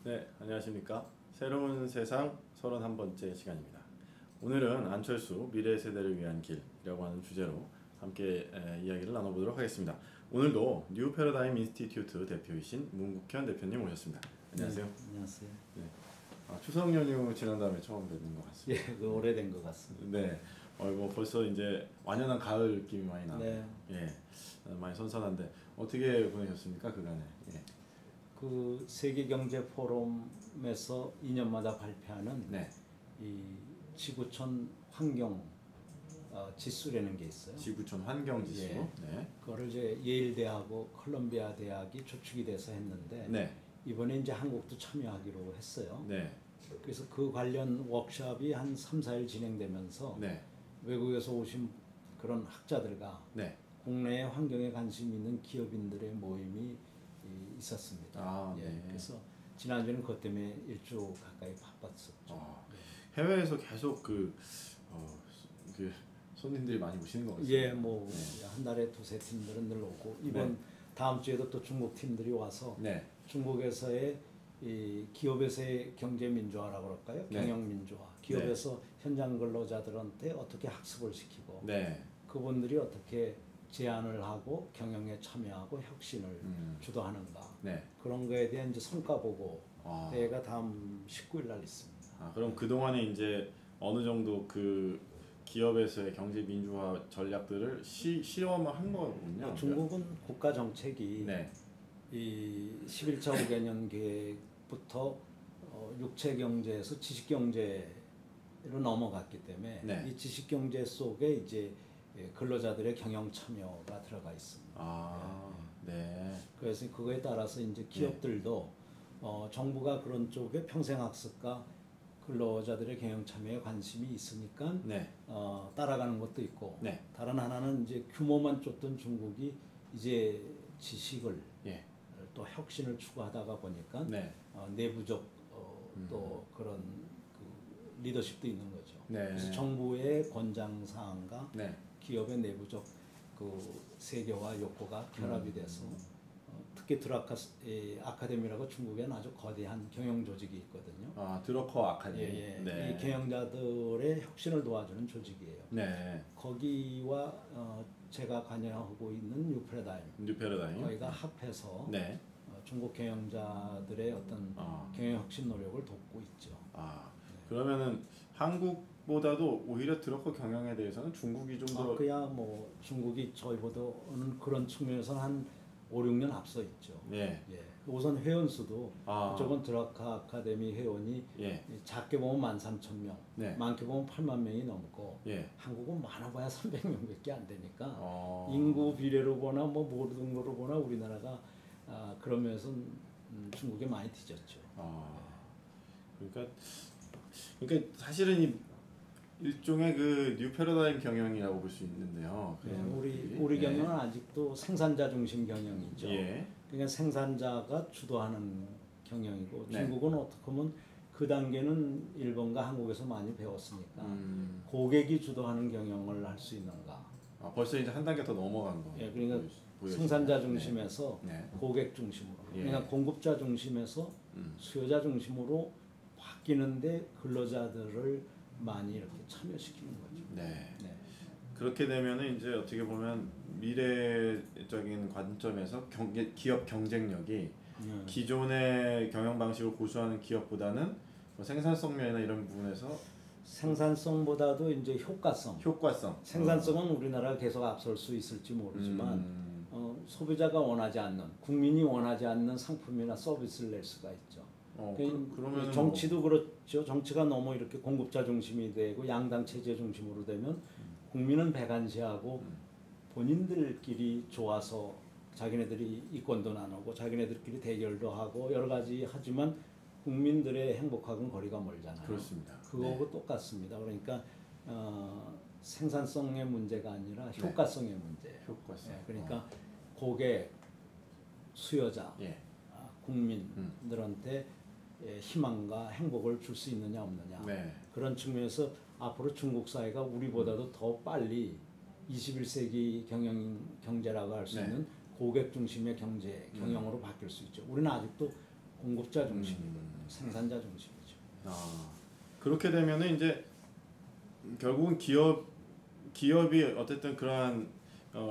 네, 안녕하십니까. 새로운 세상 31번째 시간입니다. 오늘은 안철수 미래 세대를 위한 길이라고 하는 주제로 함께 이야기를 나눠보도록 하겠습니다. 오늘도 뉴 패러다임 인스티튜트 대표이신 문국현 대표님 오셨습니다. 안녕하세요. 네, 안녕하세요. 네. 추석 연휴 지난 다음에 처음 뵙는 것 같습니다. 예, 그 오래된 것 같습니다. 네, 뭐 벌써 이제 완연한 가을 느낌이 많이 나네요. 네. 예, 많이 선선한데 어떻게 보내셨습니까 그간에? 예. 그 세계 경제 포럼에서 2년마다 발표하는 네, 이 지구촌 환경 지수라는 게 있어요. 지구촌 환경 지수. 예. 네, 그거를 이제 예일 대하고 콜롬비아 대학이 주축이 돼서 했는데 네, 이번에 이제 한국도 참여하기로 했어요. 네, 그래서 그 관련 워크숍이 한 3, 4일 진행되면서 네, 외국에서 오신 그런 학자들과 네. 국내의 환경에 관심 있는 기업인들의 모임이 있었습니다. 아, 예, 네. 그래서 지난주에는 그것 때문에 일주 가까이 바빴었죠. 해외에서 계속 그 손님들이 많이 오시는 것 같습니다. 예, 뭐 네. 한 달에 두세 팀들은 늘 오고 이번 네. 다음 주에도 또 중국 팀들이 와서 네, 중국에서의 이 기업에서의 경제 민주화라고 그럴까요? 네. 경영 민주화. 기업에서 현장 근로자들한테 어떻게 학습을 시키고 네, 그분들이 어떻게 제안을 하고 경영에 참여하고 혁신을 주도하는가 네. 그런 거에 대한 이제 성과 보고 아. 대회가 다음 19일 날 있습니다. 그럼 그 동안에 이제 어느 정도 그 기업에서의 경제 민주화 전략들을 시험을 한 거군요. 중국은 국가 정책이 네, 이 11차 5개년 계획부터 육체 경제에서 지식 경제로 넘어갔기 때문에 네. 이 지식 경제 속에 이제 근로자들의 경영 참여가 들어가 있습니다. 네, 그래서 그거에 따라서 이제 기업들도 정부가 그런 쪽에 평생학습과 근로자들의 경영 참여에 관심이 있으니까 네, 따라가는 것도 있고 네. 다른 하나는 이제 규모만 쫓던 중국이 이제 지식을 예, 또 혁신을 추구하다가 보니까 네, 내부적 또 그런 그 리더십도 있는 거죠. 네. 그래서 정부의 권장 사항과 네. 기업의 내부적 그 세계와 욕구가 결합이 돼서 특히 아카데미라고 중국에는 아주 거대한 경영 조직이 있거든요. 드러커 아카데미. 예, 예. 네. 이 경영자들의 혁신을 도와주는 조직이에요. 네. 거기와 제가 관여하고 있는 뉴 패러다임 거기가 합해서 네. 중국 경영자들의 어떤 경영 혁신 노력을 돕고 있죠. 그러면은 한국보다도 오히려 드러커 경영에 대해서는 중국이 좀 더 그야 뭐 중국이 저희보다는 그런 측면에서는 한 5, 6년 앞서 있죠. 네. 예. 우선 회원 수도 저번 드라카 아카데미 회원이 예. 작게 보면 13,000명, 네. 많게 보면 8만 명이 넘고 예. 한국은 많아봐야 300명밖에 안 되니까 인구 비례로 보나 뭐 모든 거로 보나 우리나라가 그런 면에서 중국에 많이 뒤졌죠. 그러니까 사실은 이 일종의 그 뉴 패러다임 경영이라고 볼 수 있는데요. 네, 우리 예. 경영은 아직도 생산자 중심 경영이죠. 예. 그러니까 생산자가 주도하는 경영이고 네. 중국은 어떻게 보면 그 단계는 일본과 한국에서 많이 배웠으니까 고객이 주도하는 경영을 할 수 있는가. 벌써 이제 한 단계 더 넘어간 거. 예, 그러니까 보여지죠. 생산자 중심에서 네. 고객 중심으로, 예. 그러니까 공급자 중심에서 수요자 중심으로 바뀌는데 근로자들을 많이 이렇게 참여시키는 거죠. 네. 네. 그렇게 되면은 이제 어떻게 보면 미래적인 관점에서 기업 경쟁력이 기존의 경영 방식을 고수하는 기업보다는 뭐 생산성 면이나 이런 부분에서 생산성보다도 이제 효과성. 생산성은 우리나라가 계속 앞설 수 있을지 모르지만 소비자가 원하지 않는, 국민이 원하지 않는 상품이나 서비스를 낼 수가 있죠. 그러면 정치도 그렇죠. 정치가 너무 이렇게 공급자 중심이 되고 양당 체제 중심으로 되면 국민은 배관시하고 본인들끼리 좋아서 자기네들이 이권도 나누고 자기네들끼리 대결도 하고 여러 가지 하지만 국민들의 행복하고는 거리가 멀잖아요. 그렇습니다. 그거하고 똑같습니다. 그러니까 생산성의 문제가 아니라 효과성의 문제예요. 효과성. 그러니까 고객, 수요자, 국민들한테 희망과 행복을 줄 수 있느냐 없느냐. 그런 측면에서 앞으로 중국 사회가 우리보다도 더 빨리 21세기 경제라고 할 수 있는 고객 중심의 경영으로 바뀔 수 있죠. 우리는 아직도 공급자 중심이거든요. 생산자 중심이죠. 그렇게 되면은 이제 결국은 기업이 어쨌든 그러한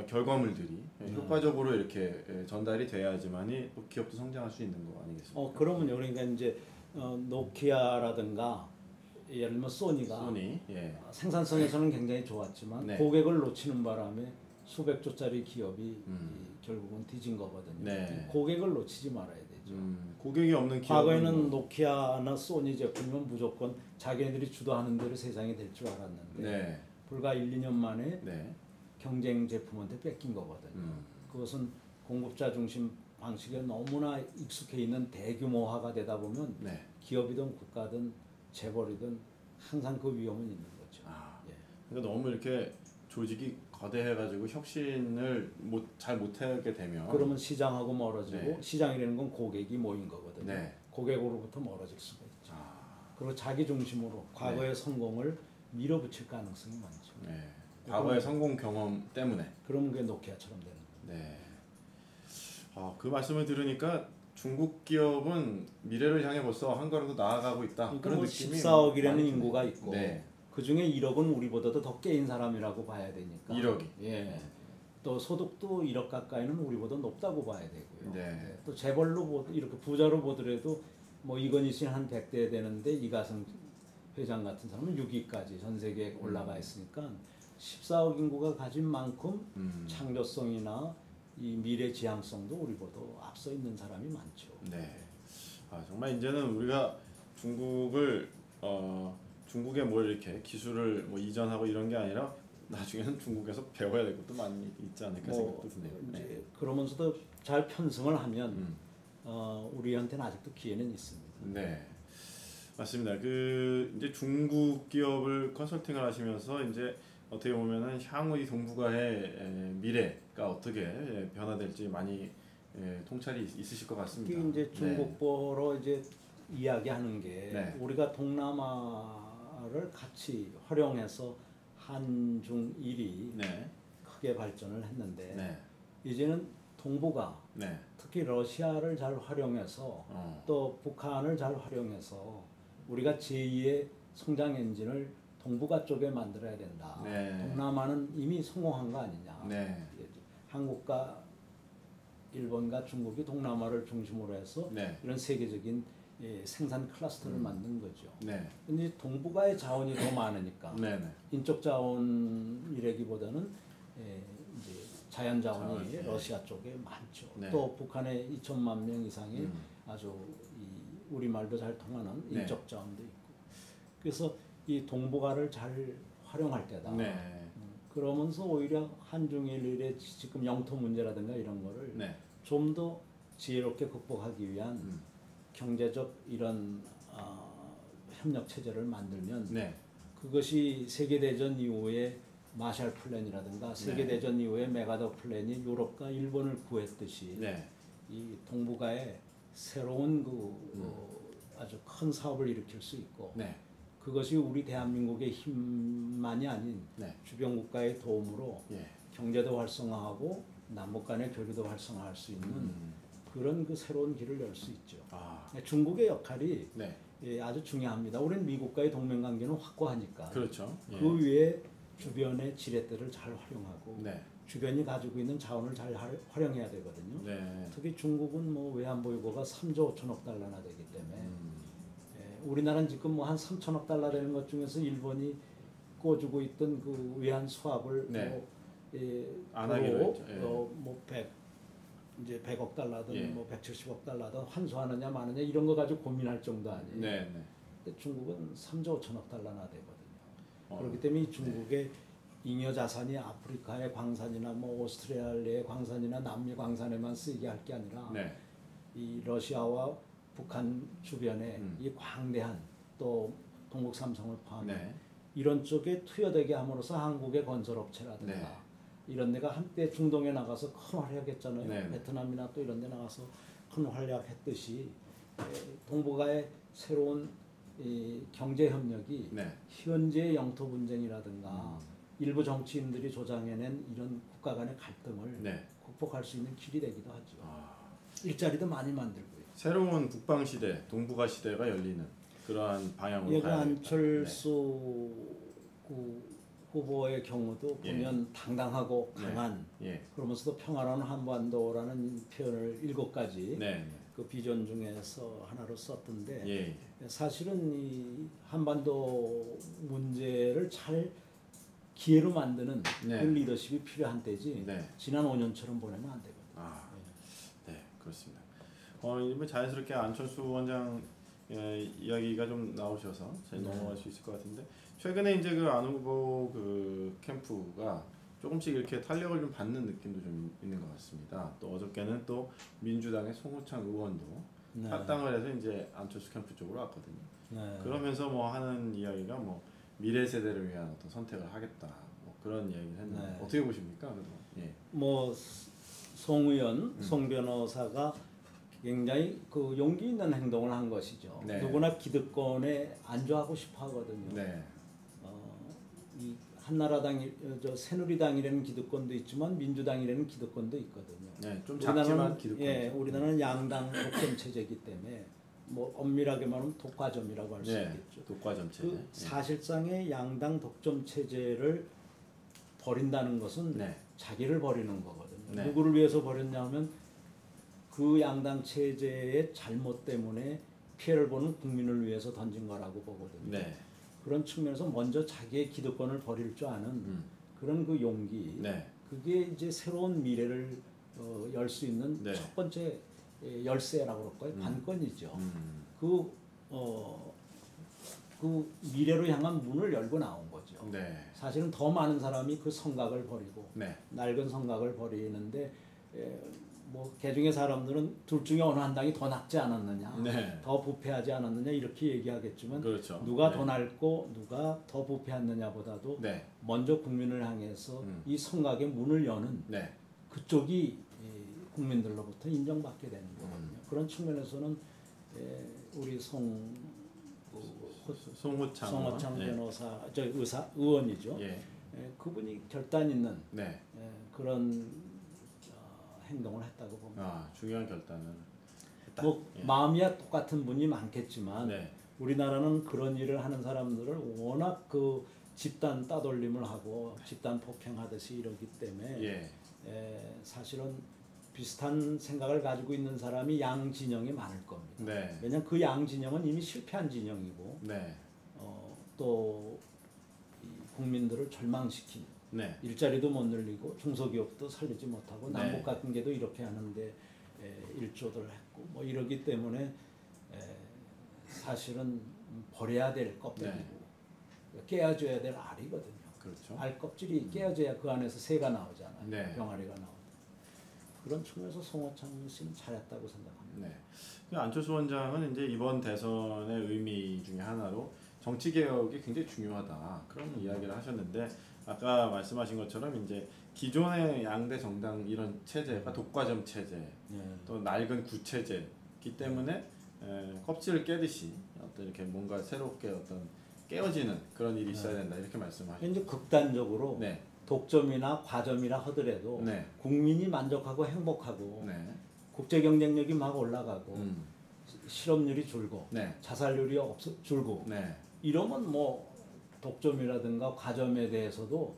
결과물들이 효과적으로 이렇게 전달이 돼야지만이 또 기업도 성장할 수 있는 거 아니겠습니까? 그러면요. 그러니까 이제 노키아라든가 예를 들면 소니가 예. 생산성에서는 굉장히 좋았지만 네. 고객을 놓치는 바람에 수백 조짜리 기업이 결국은 뒤진 거거든요. 네. 고객을 놓치지 말아야 되죠. 고객이 없는 기업은 과거에는 노키아나 소니 제품이면 무조건 자기네들이 주도하는 대로 세상이 될 줄 알았는데 네. 불과 1, 2년 만에 네. 경쟁 제품한테 뺏긴 거거든요. 그것은 공급자 중심 방식에 너무나 익숙해 있는 대규모화가 되다 보면 네. 기업이든 국가든 재벌이든 항상 그 위험은 있는 거죠. 예. 그러니까 너무 이렇게 조직이 거대해가지고 혁신을 잘 못하게 되면 그러면 시장하고 멀어지고 네. 시장이라는 건 고객이 모인 거거든요. 네. 고객으로부터 멀어질 수가 있죠. 그리고 자기 중심으로 과거의 성공을 밀어붙일 가능성이 많죠. 네. 과거의 성공 경험 때문에. 그러면 그게 노키아처럼 되는 거예요. 네. 그 말씀을 들으니까 중국 기업은 미래를 향해 벌써 한 걸음 더 나아가고 있다. 그러니까 그런 뭐 느낌이 14억이라는 인구가 있고 네. 그 중에 1억은 우리보다도 더 깨인 사람이라고 봐야 되니까. 1억이. 예. 또 소득도 1억 가까이는 우리보다 높다고 봐야 되고요. 네. 예. 또 재벌로 이렇게 부자로 보더라도 뭐 이건희 씨는 한 100대 되는데 이가성 회장 같은 사람은 6위까지 전 세계에 올라가 있으니까 14억 인구가 가진 만큼 창조성이나 이 미래 지향성도 우리보다 앞서 있는 사람이 많죠. 네. 정말 이제는 우리가 중국에 뭘 이렇게 기술을 뭐 이전하고 이런 게 아니라 나중에는 중국에서 배워야 될 것도 많이 있지 않을까 생각도 드네요. 이제 그러면서도 잘 편성을 하면 우리한테는 아직도 기회는 있습니다. 네, 맞습니다. 이제 중국 기업을 컨설팅을 하시면서 이제 어떻게 보면은 향후 이 동북아의 미래가 어떻게 변화될지 많이 통찰이 있으실 것 같습니다. 특히 이제 중국보로 이제 이야기하는 게 네. 우리가 동남아를 같이 활용해서 한중일이 네. 크게 발전을 했는데 네. 이제는 동북아 네. 특히 러시아를 잘 활용해서 또 북한을 잘 활용해서 우리가 제2의 성장 엔진을 동북아 쪽에 만들어야 된다. 네. 동남아는 이미 성공한 거 아니냐. 네. 한국과 일본과 중국이 동남아를 중심으로 해서 네. 이런 세계적인 생산 클러스터를 만든 거죠. 네. 근데 동북아의 자원이 더 많으니까 네. 인적 자원이라기보다는 이제 자연 자원이 자원, 러시아 쪽에 많죠. 네. 또 북한에 2천만 명 이상의 아주 우리말도 잘 통하는 네. 인적 자원도 있고. 그래서 이 동북아를 잘 활용할 때다. 네. 그러면서 오히려 한중일의 지금 영토 문제라든가 이런 거를 네. 좀 더 지혜롭게 극복하기 위한 경제적 이런 협력 체제를 만들면 네. 그것이 세계대전 이후에 마샬 플랜이라든가 세계대전 이후에 메가더 플랜이 유럽과 일본을 구했듯이 네. 이 동북아에 새로운 아주 큰 사업을 일으킬 수 있고 네. 그것이 우리 대한민국의 힘만이 아닌 네. 주변 국가의 도움으로 예. 경제도 활성화하고 남북 간의 교류도 활성화할 수 있는 그런 그 새로운 길을 열 수 있죠. 중국의 역할이 네. 아주 중요합니다. 우리는 미국과의 동맹 관계는 확고하니까. 그렇죠. 예. 그 위에 주변의 지렛대를 잘 활용하고 네. 주변이 가지고 있는 자원을 잘 활용해야 되거든요. 네. 특히 중국은 뭐 외환보유고가 3조 5천억 달러나 되기 때문에 우리나라는 지금 뭐 한 3천억 달러 되는 것 중에서 일본이 꿔주고 있던 그 외환 수합을 네. 안 뭐, 하기로 했죠. 예. 뭐 100억 달러든 예. 뭐 170억 달러든 환수하느냐 마느냐 이런 거 가지고 고민할 정도 아니에요. 네. 네. 근데 중국은 3조 5천억 달러나 되거든요. 어. 그렇기 때문에 이 중국의 잉여 자산이 아프리카의 광산이나 뭐 오스트레일리아의 광산이나 남미 광산에만 쓰이게 할 게 아니라 네. 이 러시아와 북한 주변에 이 광대한 또 동북 삼성을 포함해 네. 이런 쪽에 투여되게 함으로써 한국의 건설업체라든가 네. 이런 데가 한때 중동에 나가서 큰 활약했잖아요. 네. 베트남이나 또 이런 데 나가서 큰 활약했듯이 동북아의 새로운 이 경제 협력이 네. 현재 영토 분쟁이라든가 일부 정치인들이 조장해낸 이런 국가 간의 갈등을 네. 극복할 수 있는 길이 되기도 하죠. 일자리도 많이 만들고요. 새로운 북방 시대, 동북아 시대가 열리는 그러한 방향으로 예, 그 가야겠다. 안철수 그 후보의 경우도 예. 보면 당당하고 네. 강한 예. 그러면서도 평화로운 한반도라는 표현을 7가지 네. 그 비전 중에서 하나로 썼던데 예. 사실은 이 한반도 문제를 잘 기회로 만드는 네. 그 리더십이 필요한 때지 네. 지난 5년처럼 보내면 안 되거든요. 아, 네, 그렇습니다. 이번 자연스럽게 안철수 원장 이야기가 좀 나오셔서 저희 넘어갈 수 있을 것 같은데 최근에 이제 그 안 후보 그 캠프가 조금씩 이렇게 탄력을 좀 받는 느낌도 좀 있는 것 같습니다. 또 어저께는 또 민주당의 송호창 의원도 네. 합당을 해서 이제 안철수 캠프 쪽으로 왔거든요. 네. 그러면서 뭐 하는 이야기가 뭐 미래 세대를 위한 어떤 선택을 하겠다 뭐 그런 이야기를 했는데 네. 어떻게 보십니까? 그동안? 예. 뭐 송 의원, 송 변호사가 굉장히 그 용기 있는 행동을 한 것이죠. 네. 누구나 기득권에 안주하고 싶어 하거든요. 네. 이 한나라당, 저 새누리당이라는 기득권도 있지만 민주당이라는 기득권도 있거든요. 네, 좀 작지만 우리나라는 기득권. 예, 우리나라는 양당 독점 체제이기 때문에 뭐 엄밀하게 말하면 독과점이라고 할 수 네, 있겠죠. 독과점 체제. 그 사실상의 양당 독점 체제를 버린다는 것은 네. 자기를 버리는 거거든요. 네. 누구를 위해서 버렸냐면 그 양당 체제의 잘못 때문에 피해를 보는 국민을 위해서 던진 거라고 보거든요. 네. 그런 측면에서 먼저 자기의 기득권을 버릴 줄 아는 그런 그 용기, 네. 그게 이제 새로운 미래를 열 수 있는 네. 첫 번째 열쇠라고 그럴까요? 관건이죠. 그 미래로 향한 문을 열고 나온 거죠. 네. 사실은 더 많은 사람이 그 성각을 버리고 네. 낡은 성각을 버리는데 뭐 개중의 사람들은 둘 중에 어느 한 당이 더 낫지 않았느냐, 네. 더 부패하지 않았느냐 이렇게 얘기하겠지만 그렇죠. 누가 네. 더 낡고 누가 더 부패했느냐보다도 네. 먼저 국민을 향해서 이 성각의 문을 여는 네. 그쪽이 국민들로부터 인정받게 되는 거거든요. 그런 측면에서는 우리 송호창 네. 변호사, 저 의원이죠. 예. 그분이 결단 있는 네. 그런 행동을 했다고 봅니다. 아, 중요한 결단을 했다. 뭐 예. 마음이야 똑같은 분이 많겠지만 네. 우리나라는 그런 일을 하는 사람들을 워낙 그 집단 따돌림을 하고 집단 폭행하듯이 이러기 때문에 예. 사실은 비슷한 생각을 가지고 있는 사람이 양 진영이 많을 겁니다. 네. 왜냐하면 그 양 진영은 이미 실패한 진영이고 네. 또 국민들을 절망시킨 네. 일자리도 못 늘리고 중소기업도 살리지 못하고 네. 남북 관계도 이렇게 하는데 일조들 했고 뭐 이러기 때문에 사실은 버려야 될 껍데기고 깨어줘야 될 알이거든요. 그렇죠. 알 껍질이 깨어져야 그 안에서 새가 나오잖아요. 네. 병아리가 나오고. 그런 측면에서 송호창 씨는 잘했다고 생각합니다. 네. 그 안철수 원장은 이제 이번 대선의 의미 중에 하나로 정치 개혁이 굉장히 중요하다 그런 이야기를 하셨는데 아까 말씀하신 것처럼 이제 기존의 양대 정당 이런 체제가 독과점 체제, 또 낡은 구체제이기 때문에 껍질을 깨듯이 어떤 이렇게 뭔가 새롭게 어떤 깨어지는 그런 일이 있어야 된다 이렇게 말씀하셨죠. 이제 극단적으로 네. 독점이나 과점이라 하더라도 네. 국민이 만족하고 행복하고 네. 국제 경쟁력이 막 올라가고 실업률이 줄고 네. 자살률이 줄고 네. 이러면 뭐 독점이라든가 과점에 대해서도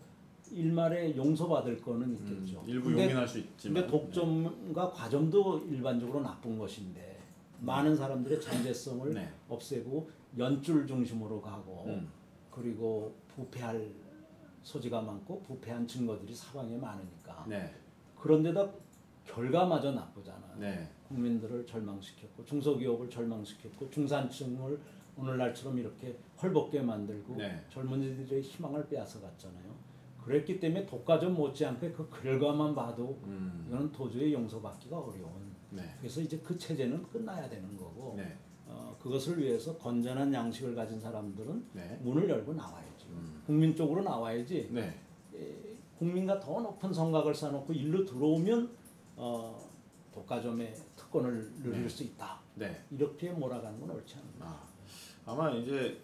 일말에 용서받을 거는 있겠죠. 일부 근데, 용인할 수 있지만 근데 독점과 과점도 일반적으로 나쁜 것인데 많은 사람들의 잠재성을 네. 없애고 연줄 중심으로 가고 그리고 부패할 소지가 많고 부패한 증거들이 사방에 많으니까 네. 그런데다 결과마저 나쁘잖아요. 네. 국민들을 절망시켰고 중소기업을 절망시켰고 중산층을 오늘날처럼 이렇게 헐벗게 만들고 네. 젊은이들의 희망을 빼앗아갔잖아요. 그랬기 때문에 독과점 못지않게 그 결과만 봐도 이거는 도저히 용서받기가 어려운. 네. 그래서 이제 그 체제는 끝나야 되는 거고 네. 그것을 위해서 건전한 양식을 가진 사람들은 네. 문을 열고 나와야지. 국민 쪽으로 나와야지. 네. 국민과 더 높은 성각을 쌓아놓고 일로 들어오면 독과점의 특권을 누릴 네. 수 있다. 네. 이렇게 몰아가는 건 옳지 않습니다. 아마 이제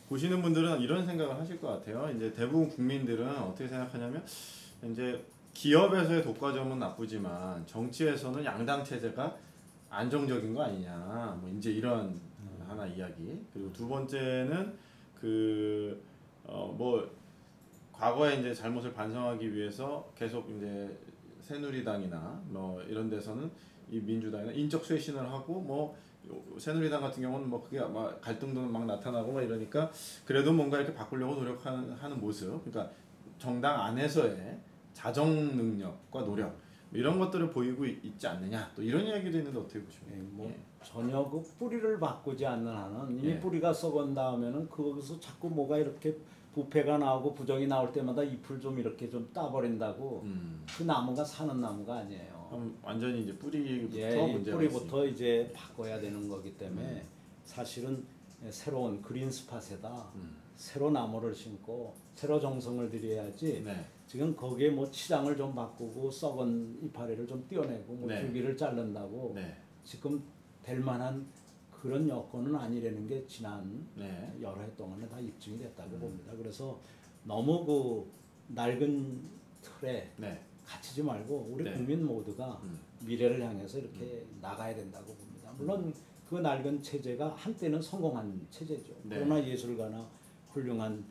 보시는 분들은 이런 생각을 하실 것 같아요. 이제 대부분 국민들은 어떻게 생각하냐면 이제 기업에서의 독과점은 나쁘지만 정치에서는 양당 체제가 안정적인 거 아니냐, 뭐 이제 이런 하나 이야기. 그리고 두 번째는 뭐 과거에 이제 잘못을 반성하기 위해서 계속 이제 새누리당이나 뭐 이런 데서는 이 민주당이나 인적 쇄신을 하고 뭐 새누리당 같은 경우는 뭐 그게 막 갈등도 막 나타나고 막 이러니까 그래도 뭔가 이렇게 바꾸려고 노력하는 모습. 그러니까 정당 안에서의 자정 능력과 노력 뭐 이런 것들을 보이고 있지 않느냐. 또 이런 이야기도 있는데 어떻게 보십니까? 뭐 전혀 그 뿌리를 바꾸지 않는 한은 이미 예. 뿌리가 썩은 다음에는 거기서 자꾸 뭐가 이렇게 부패가 나오고 부정이 나올 때마다 잎을 좀 이렇게 좀 따버린다고 그 나무가 사는 나무가 아니에요. 그럼 완전히 이제 뿌리부터 이 문제가 뿌리부터 있으니까. 이제 바꿔야 되는 거기 때문에 사실은 새로운 그린 스팟에다 새로 나무를 심고 새로 정성을 들여야지. 네. 지금 거기에 뭐 치장을 좀 바꾸고 썩은 이파리를 좀 떼어내고 뭐 네. 줄기를 자른다고 네. 지금 될 만한 그런 여건은 아니라는 게 지난 네. 여러 해 동안에 다 입증이 됐다고 봅니다. 그래서 너무 그 낡은 틀에 네. 갇히지 말고 우리 네. 국민 모두가 미래를 향해서 이렇게 나가야 된다고 봅니다. 물론 그 낡은 체제가 한때는 성공한 체제죠. 네. 그러나 예술가나 훌륭한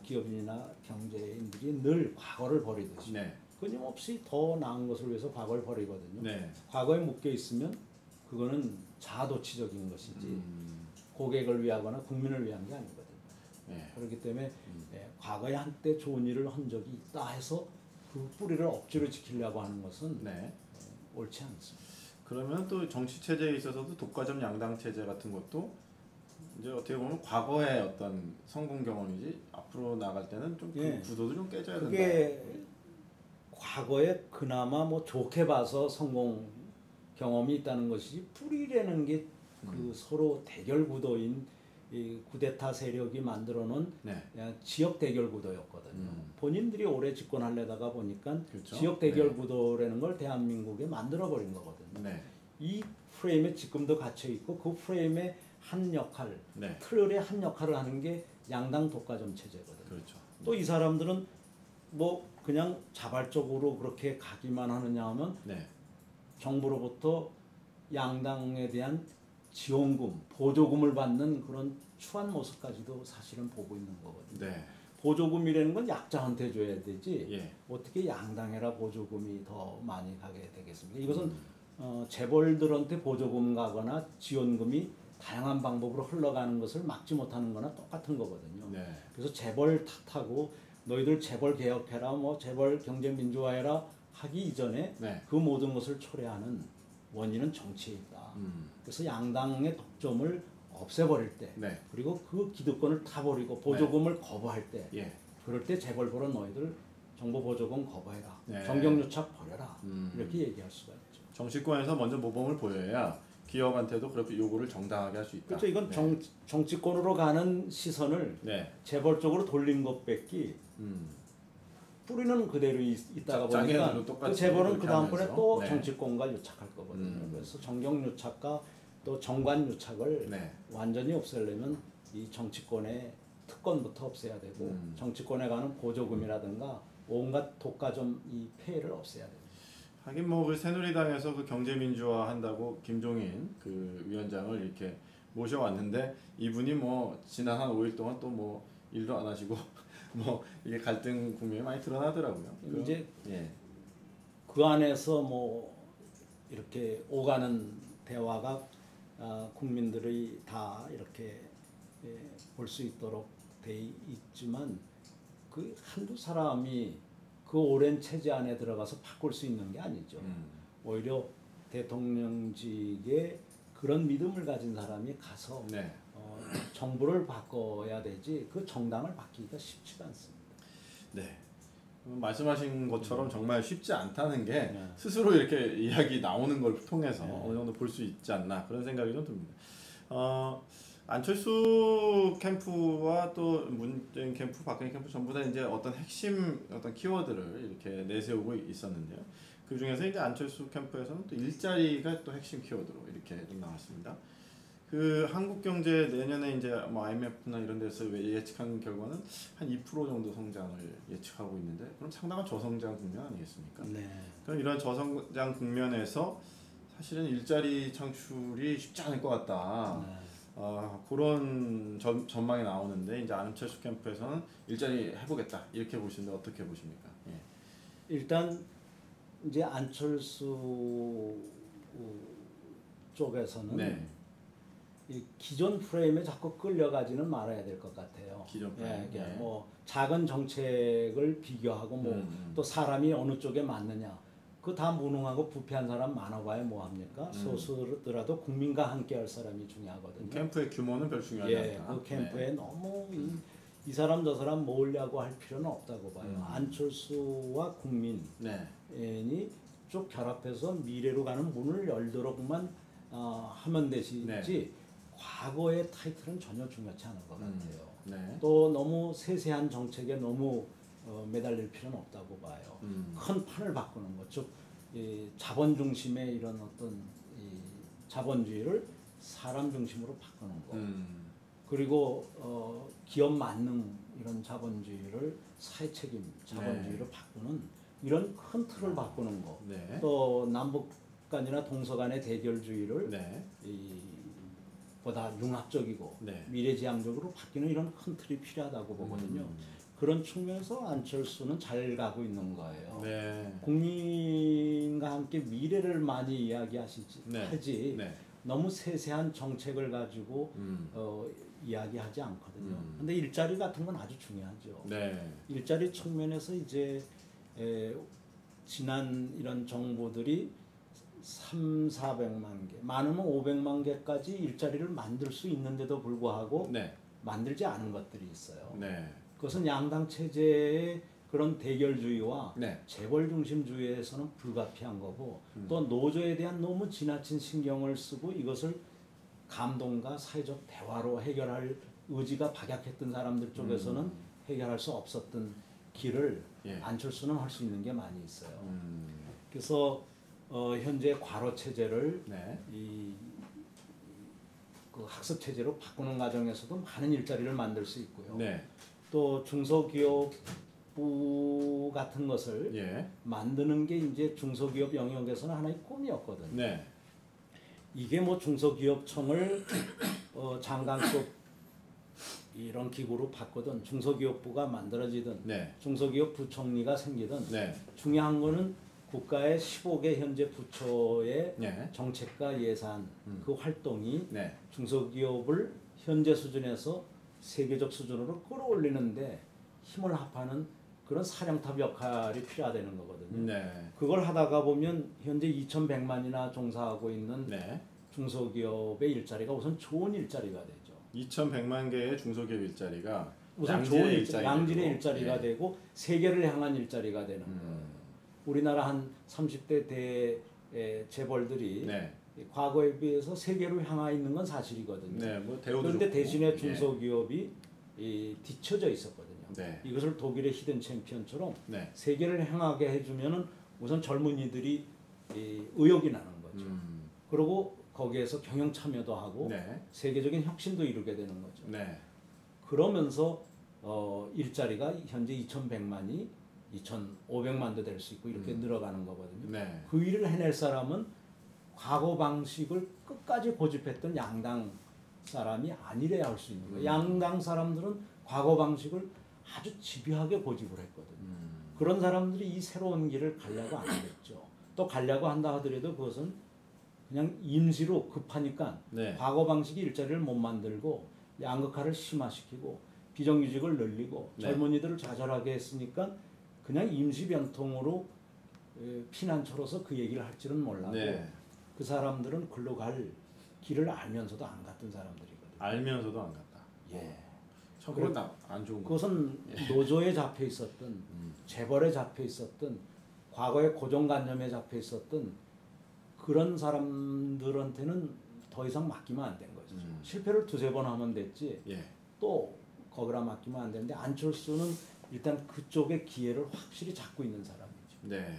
기업인이나 경제인들이 늘 과거를 버리듯이 네. 끊임없이 더 나은 것을 위해서 과거를 버리거든요. 네. 과거에 묶여 있으면 그거는 자아도취적인 것이지 고객을 위하거나 국민을 위한 게 아니거든요. 네. 그렇기 때문에 과거에 한때 좋은 일을 한 적이 있다 해서 그 뿌리를 억지로 지키려고 하는 것은 네. 옳지 않습니다. 그러면 또 정치 체제에 있어서도 독과점 양당 체제 같은 것도 이제 어떻게 보면 과거의 어떤 성공 경험이지 앞으로 나갈 때는 좀 그 예. 구도도 좀 깨져야 된다. 그게 과거에 그나마 뭐 좋게 봐서 성공 경험이 있다는 것이지 뿌리라는 게 그 서로 대결 구도인 이 쿠데타 세력이 만들어놓은 네. 지역 대결 구도였거든요. 본인들이 오래 집권하려다가 보니까 그렇죠. 지역 대결 네. 구도라는 걸 대한민국에 만들어버린 거거든요. 네. 이 프레임에 지금도 갇혀 있고 그 프레임의 한 역할, 네. 틀의 한 역할을 하는 게 양당 독과점 체제거든요. 그렇죠. 또 이 사람들은 뭐 그냥 자발적으로 그렇게 가기만 하느냐 하면 네. 정부로부터 양당에 대한 지원금, 보조금을 받는 그런 추한 모습까지도 사실은 보고 있는 거거든요. 네. 보조금이라는 건 약자한테 줘야 되지 예. 어떻게 양당에라 보조금이 더 많이 가게 되겠습니까? 이것은 재벌들한테 보조금 가거나 지원금이 다양한 방법으로 흘러가는 것을 막지 못하는 거나 똑같은 거거든요. 네. 그래서 재벌 탓하고 너희들 재벌 개혁해라, 뭐 재벌 경제 민주화해라 하기 이전에 네. 그 모든 것을 초래하는 원인은 정치에 있다. 그래서 양당의 독점을 없애버릴 때, 네. 그리고 그 기득권을 타버리고 보조금을 거부할 때, 예. 그럴 때 재벌보러 너희들 정부 보조금 거부해라, 네. 정경유착 버려라 이렇게 얘기할 수가 있죠. 정치권에서 먼저 모범을 보여야 기업한테도 그렇게 요구를 정당하게 할 수 있다. 그렇죠. 이건 네. 정치권으로 가는 시선을 네. 재벌 쪽으로 돌린 것 뺏기 뿌리는 그대로 있다가 보니까 장애인들도 똑같이 그 재벌은 그렇게 그 다음번에 하면서. 또 네. 정치권과 유착할 거거든요. 그래서 정경유착과 또 정관유착을 네. 완전히 없애려면 이 정치권의 특권부터 없애야 되고 정치권에 가는 보조금이라든가 온갖 독과점 이 폐해를 없애야 됩니다. 하긴 뭐 그 새누리당에서 그 경제 민주화 한다고 김종인 그 위원장을 이렇게 모셔왔는데 이분이 뭐 지난 한 5일 동안 또 뭐 일도 안 하시고 뭐 이게 갈등 국면이 많이 드러나더라고요. 이제 예. 그 안에서 뭐 이렇게 오가는 대화가 국민들이 다 이렇게 볼 수 있도록 돼 있지만 그 한두 사람이 그 오랜 체제 안에 들어가서 바꿀 수 있는 게 아니죠. 오히려 대통령직에 그런 믿음을 가진 사람이 가서 네. 정부를 바꿔야 되지 그 정당을 바뀌기가 쉽지가 않습니다. 네. 말씀하신 것처럼 정말 쉽지 않다는 게 네. 스스로 이렇게 이야기 나오는 걸 통해서 네. 어느 정도 볼 수 있지 않나 그런 생각이 좀 듭니다. 안철수 캠프와 또 문재인 캠프, 박근혜 캠프 전부 다 이제 어떤 핵심 어떤 키워드를 이렇게 내세우고 있었는데요. 그 중에서 이제 안철수 캠프에서는 또 일자리가 또 핵심 키워드로 이렇게 좀 나왔습니다. 그 한국 경제 내년에 이제 뭐 IMF나 이런 데서 예측한 결과는 한 2% 정도 성장을 예측하고 있는데 그럼 상당한 저성장 국면 아니겠습니까? 네. 그럼 이런 저성장 국면에서 사실은 일자리 창출이 쉽지 않을 것 같다. 네. 그런 전망이 나오는데 이제 안철수 캠프에서는 일자리 해보겠다 이렇게 보시는데 어떻게 보십니까? 예. 일단 이제 안철수 쪽에서는 네. 이 기존 프레임에 자꾸 끌려가지는 말아야 될 것 같아요. 기존 프레임. 예, 네. 뭐 작은 정책을 비교하고 뭐 또 사람이 어느 쪽에 맞느냐. 그 다 무능하고 부패한 사람 많아봐야 뭐 합니까? 소수더라도 국민과 함께할 사람이 중요하거든요. 캠프의 규모는 별 중요하지 예, 않다. 그 캠프에 너무 이 사람 저 사람 모으려고 할 필요는 없다고 봐요. 안철수와 국민이 네. 쭉 결합해서 미래로 가는 문을 열도록만 하면 되시지 네. 과거의 타이틀은 전혀 중요치 않은 것 같아요. 네. 또 너무 세세한 정책에 너무 매달릴 필요는 없다고 봐요. 큰 판을 바꾸는 것, 즉 자본 중심의 이런 어떤 이 자본주의를 사람 중심으로 바꾸는 것. 그리고 기업 만능 이런 자본주의를 사회 책임 자본주의로 바꾸는 이런 큰 틀을 바꾸는 거. 네. 또 남북 간이나 동서 간의 대결주의를 네. 보다 융합적이고 네. 미래지향적으로 바뀌는 이런 큰 틀이 필요하다고 보거든요. 그런 측면에서 안철수는 잘 가고 있는 거예요. 네. 국민과 함께 미래를 많이 이야기하시지 네. 하지 네. 너무 세세한 정책을 가지고 이야기하지 않거든요. 근데 일자리 같은 건 아주 중요하죠. 네. 일자리 측면에서 이제 지난 이런 정부들이 400만 개, 많으면 500만 개까지 일자리를 만들 수 있는데도 불구하고 네. 만들지 않은 것들이 있어요. 네. 그것은 양당 체제의 그런 대결주의와 네. 재벌 중심주의에서는 불가피한 거고 또 노조에 대한 너무 지나친 신경을 쓰고 이것을 감동과 사회적 대화로 해결할 의지가 박약했던 사람들 쪽에서는 해결할 수 없었던 길을 예. 안철수는 할 수 있는 게 많이 있어요. 그래서 현재 과로 체제를 네. 그 학습 체제로 바꾸는 과정에서도 많은 일자리를 만들 수 있고요. 네. 또 중소기업부 같은 것을 예. 만드는 게 이제 중소기업 영역에서는 하나의 꿈이었거든요. 네. 이게 뭐 중소기업청을 장관급 이런 기구로 바꾸든 중소기업부가 만들어지든 네. 중소기업 부총리가 생기든 네. 중요한 거는 국가의 15개 현재 부처의 네. 정책과 예산 그 활동이 네. 중소기업을 현재 수준에서 세계적 수준으로 끌어올리는데 힘을 합하는 그런 사령탑 역할이 필요하다는 거거든요. 네. 그걸 하다가 보면 현재 2,100만이나 종사하고 있는 네. 중소기업의 일자리가 우선 좋은 일자리가 되죠. 2,100만 개의 중소기업 일자리가 우선 좋은 일자리 양질의 일자리가 예. 되고 세계를 향한 일자리가 되는 거예요. 우리나라 한 30대 재벌들이 네. 과거에 비해서 세계로 향해 있는 건 사실이거든요. 네. 뭐 대우도 그런데 좋고. 대신에 예. 중소기업이 뒤처져 있었거든요. 네. 이것을 독일의 히든 챔피언처럼 네. 세계를 향하게 해주면은 우선 젊은이들이 의욕이 나는 거죠. 그리고 거기에서 경영 참여도 하고 네. 세계적인 혁신도 이루게 되는 거죠. 네. 그러면서 일자리가 현재 2,100만이 2,500만도 될 수 있고 이렇게 늘어가는 거거든요. 네. 그 일을 해낼 사람은 과거 방식을 끝까지 고집했던 양당 사람이 아니래야 할 수 있는 거예요. 양당 사람들은 과거 방식을 아주 집요하게 고집을 했거든요. 그런 사람들이 이 새로운 길을 가려고 안 하겠죠. 또 가려고 한다 하더라도 그것은 그냥 임시로 급하니까 네. 과거 방식의 일자리를 못 만들고 양극화를 심화시키고 비정규직을 늘리고 네. 젊은이들을 좌절하게 했으니까 그냥 임시 변통으로 피난처로서 그 얘기를 할지는 몰라도 네. 그 사람들은 글로 갈 길을 알면서도 안 갔던 사람들이거든요. 알면서도 안 갔다. 예. 그건 안 좋은 거. 그것은 노조에 잡혀 있었던 재벌에 잡혀 있었던 과거의 고정관념에 잡혀 있었던 그런 사람들한테는 더 이상 맡기면 안 된 거죠. 실패를 두세 번 하면 됐지 예. 또 거기다 맡기면 안 되는데 안철수는 일단 그쪽의 기회를 확실히 잡고 있는 사람이죠. 네.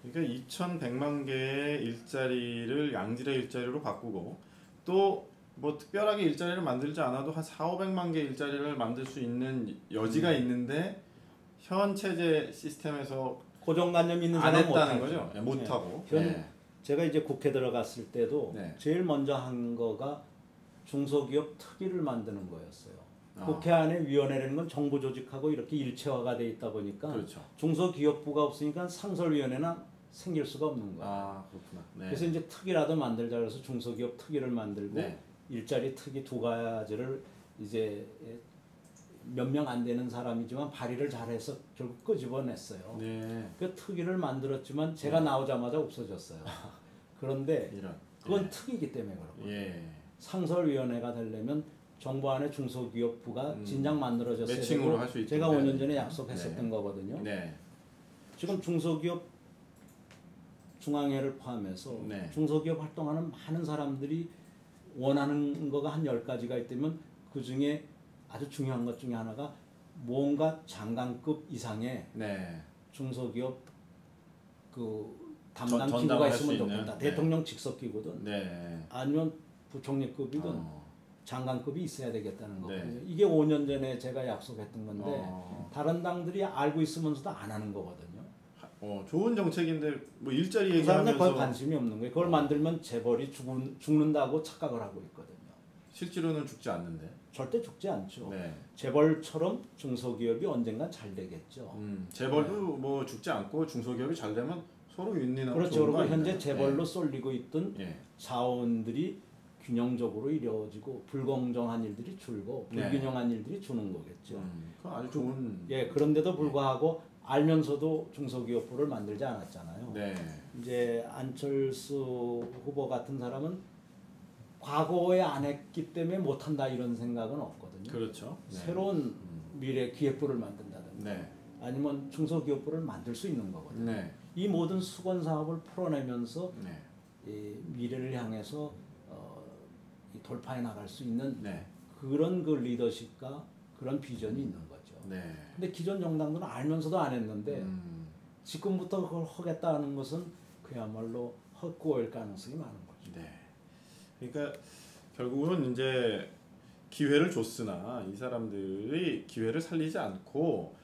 그러니까 2,100만 개의 일자리를 양질의 일자리로 바꾸고 또 뭐 특별하게 일자리를 만들지 않아도 한 4,500만 개 일자리를 만들 수 있는 여지가 있는데 현 체제 시스템에서 고정관념 있는 안 사람 했다는 못하죠. 거죠. 못 하고. 현 네. 제가 이제 국회 들어갔을 때도 네. 제일 먼저 한 거가 중소기업 특위를 만드는 거였어요. 아. 국회 안에 위원회라는 건 정부 조직하고 이렇게 일체화가 돼 있다 보니까 그렇죠. 중소기업부가 없으니까 상설위원회나 생길 수가 없는 거예요. 아 그렇구나. 네. 그래서 이제 특위라도 만들자 그래서 중소기업 특위를 만들고 네. 일자리 특위 두 가지를 이제 몇 명 안 되는 사람이지만 발의를 잘해서 결국 끄집어냈어요. 네. 그 특위를 만들었지만 제가 나오자마자 없어졌어요. 그런데 이런. 그건 예. 특위이기 때문에 그렇고 예. 상설위원회가 되려면 정부 안에 중소기업부가 진작 만들어졌어야 매칭으로 되고 할 수 있도록 제가 해야 5년 전에 되니까. 약속했었던 네. 거거든요. 네. 지금 중소기업 중앙회를 포함해서 네. 중소기업 활동하는 많은 사람들이 원하는 거가 한 10가지가 있다면 그중에 아주 중요한 것 중에 하나가 뭔가 장관급 이상의 네. 중소기업 그 담당 전담을 기구가 할수 있으면 있는? 좋겠다. 네. 대통령 직속기구든 네. 아니면 부총리급이든 어. 장관급이 있어야 되겠다는 거거든요. 네. 이게 5년 전에 제가 약속했던 건데 어. 다른 당들이 알고 있으면서도 안 하는 거거든요. 좋은 정책인데 뭐 일자리 그 사람들 얘기하면서 거의 관심이 없는 거예요. 그걸 만들면 재벌이 죽는다고 착각을 하고 있거든요. 실제로는 죽지 않는데. 절대 죽지 않죠. 네. 재벌처럼 중소기업이 언젠간 잘 되겠죠. 재벌도 뭐 죽지 않고 중소기업이 잘 되면 서로 윈윈하고 그렇죠. 좋은 거 그리고 현재 아닌가요? 재벌로 쏠리고 있던 예. 자원들이 균형적으로 이루어지고 불공정한 일들이 줄고 네. 불균형한 일들이 주는 거겠죠. 그건 아주 좋은. 예, 그런데도 불구하고 알면서도 중소기업부를 만들지 않았잖아요. 네. 이제 안철수 후보 같은 사람은 과거에 안 했기 때문에 못한다 이런 생각은 없거든요. 그렇죠. 네. 새로운 미래 기획부를 만든다든가 네. 아니면 중소기업부를 만들 수 있는 거거든요. 네. 이 모든 수건 사업을 풀어내면서 네. 이 미래를 향해서 이 돌파해 나갈 수 있는 네. 그런 그 리더십과 그런 비전이 있는 거죠. 네. 근데 기존 정당들은 알면서도 안 했는데 음. 지금부터 그걸 하겠다는 것은 그야말로 헛구호일 가능성이 많은 거죠. 네. 그러니까 결국은 이제 기회를 줬으나 이 사람들이 기회를 살리지 않고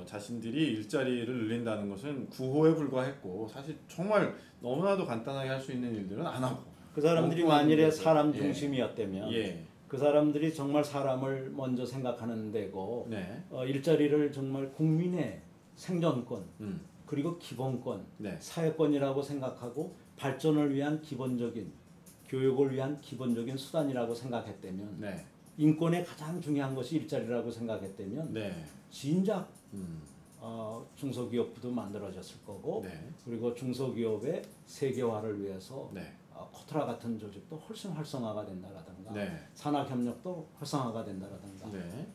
자신들이 일자리를 늘린다는 것은 구호에 불과했고 사실 정말 너무나도 간단하게 할 수 있는 일들은 안 하고 그 사람들이 엉뚱한 만일에 일들. 사람 예. 중심이었다면 예. 그 사람들이 정말 사람을 먼저 생각하는 데고 네. 일자리를 정말 국민의 생존권 음. 그리고 기본권, 네. 사회권이라고 생각하고 발전을 위한 기본적인 교육을 위한 기본적인 수단이라고 생각했다면 네. 인권의 가장 중요한 것이 일자리라고 생각했다면 네. 진작 음. 중소기업부도 만들어졌을 거고 네. 그리고 중소기업의 세계화를 위해서 네. 코트라 같은 조직도 훨씬 활성화가 된다라든가 네. 산학협력도 활성화가 된다라든가 네.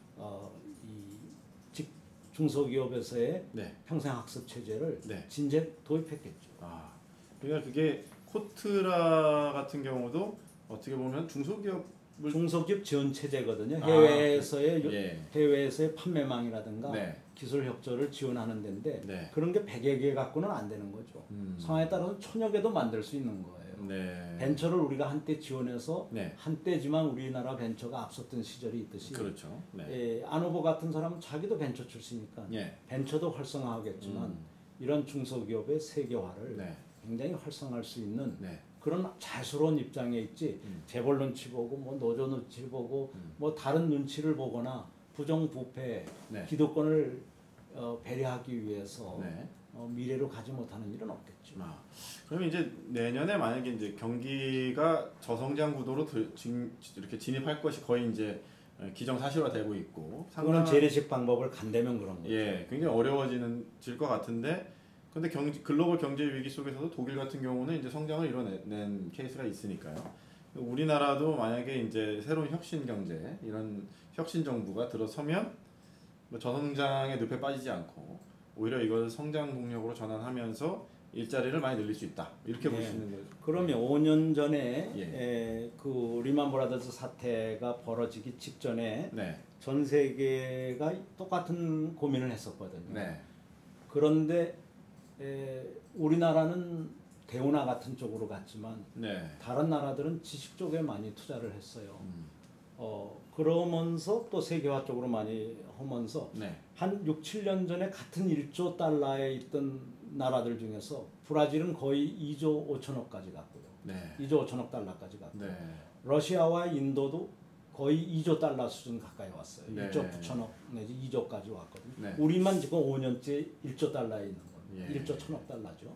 중소기업에서의 네. 평생학습 체제를 네. 진작 도입했겠죠. 그러니까 그게 코트라 같은 경우도 어떻게 보면 중소기업을 중소기업 지원 체제거든요. 예. 해외에서의 판매망이라든가 네. 기술 협조를 지원하는 데인데 네. 그런 게 100여 개 갖고는 안 되는 거죠. 상황에 따라서 1000여 개도 만들 수 있는 거예요. 네. 벤처를 우리가 한때 지원해서 네. 한때지만 우리나라 벤처가 앞섰던 시절이 있듯이 그렇죠. 네. 안 후보 같은 사람은 자기도 벤처 출신이니까 예. 벤처도 활성화하겠지만 이런 중소기업의 세계화를 네. 굉장히 활성화할 수 있는 네. 그런 자수로운 입장에 있지 재벌 눈치 보고 뭐 노조 눈치 보고 뭐 다른 눈치를 보거나 부정부패 네. 기득권을 배려하기 위해서 네. 미래로 가지 못하는 일은 없겠죠. 그러면 이제 내년에 만약에 이제 경기가 저성장 구도로 이렇게 진입할 것이 거의 이제 기정사실화되고 있고 그거는 재래식 방법을 간다면 그런 거죠. 예, 굉장히 어려워질 것 같은데 근데 글로벌 경제 위기 속에서도 독일 같은 경우는 이제 성장을 이뤄낸 케이스가 있으니까요. 우리나라도 만약에 이제 새로운 혁신 경제 이런 혁신 정부가 들어서면 뭐 저성장의 늪에 빠지지 않고 오히려 이걸 성장 동력으로 전환하면서 일자리를 많이 늘릴 수 있다 이렇게 볼 수 있는 거죠. 그러면 5년 전에 그 리만 브라더스 사태가 벌어지기 직전에 네. 전 세계가 똑같은 고민을 했었거든요. 네. 그런데 우리나라는 대운하 같은 쪽으로 갔지만 네. 다른 나라들은 지식 쪽에 많이 투자를 했어요. 그러면서 또 세계화 쪽으로 많이 하면서 네. 한 6, 7년 전에 같은 1조 달러에 있던 나라들 중에서 브라질은 거의 2조 5천억까지 갔고요. 네. 2조 5천억 달러까지 갔고 네. 러시아와 인도도 거의 2조 달러 수준 가까이 왔어요. 네. 1조 9천억 내지 2조까지 왔거든요. 네. 우리만 지금 5년째 1조 달러에 있는 겁니다. 예. 1조 1천억 달러죠.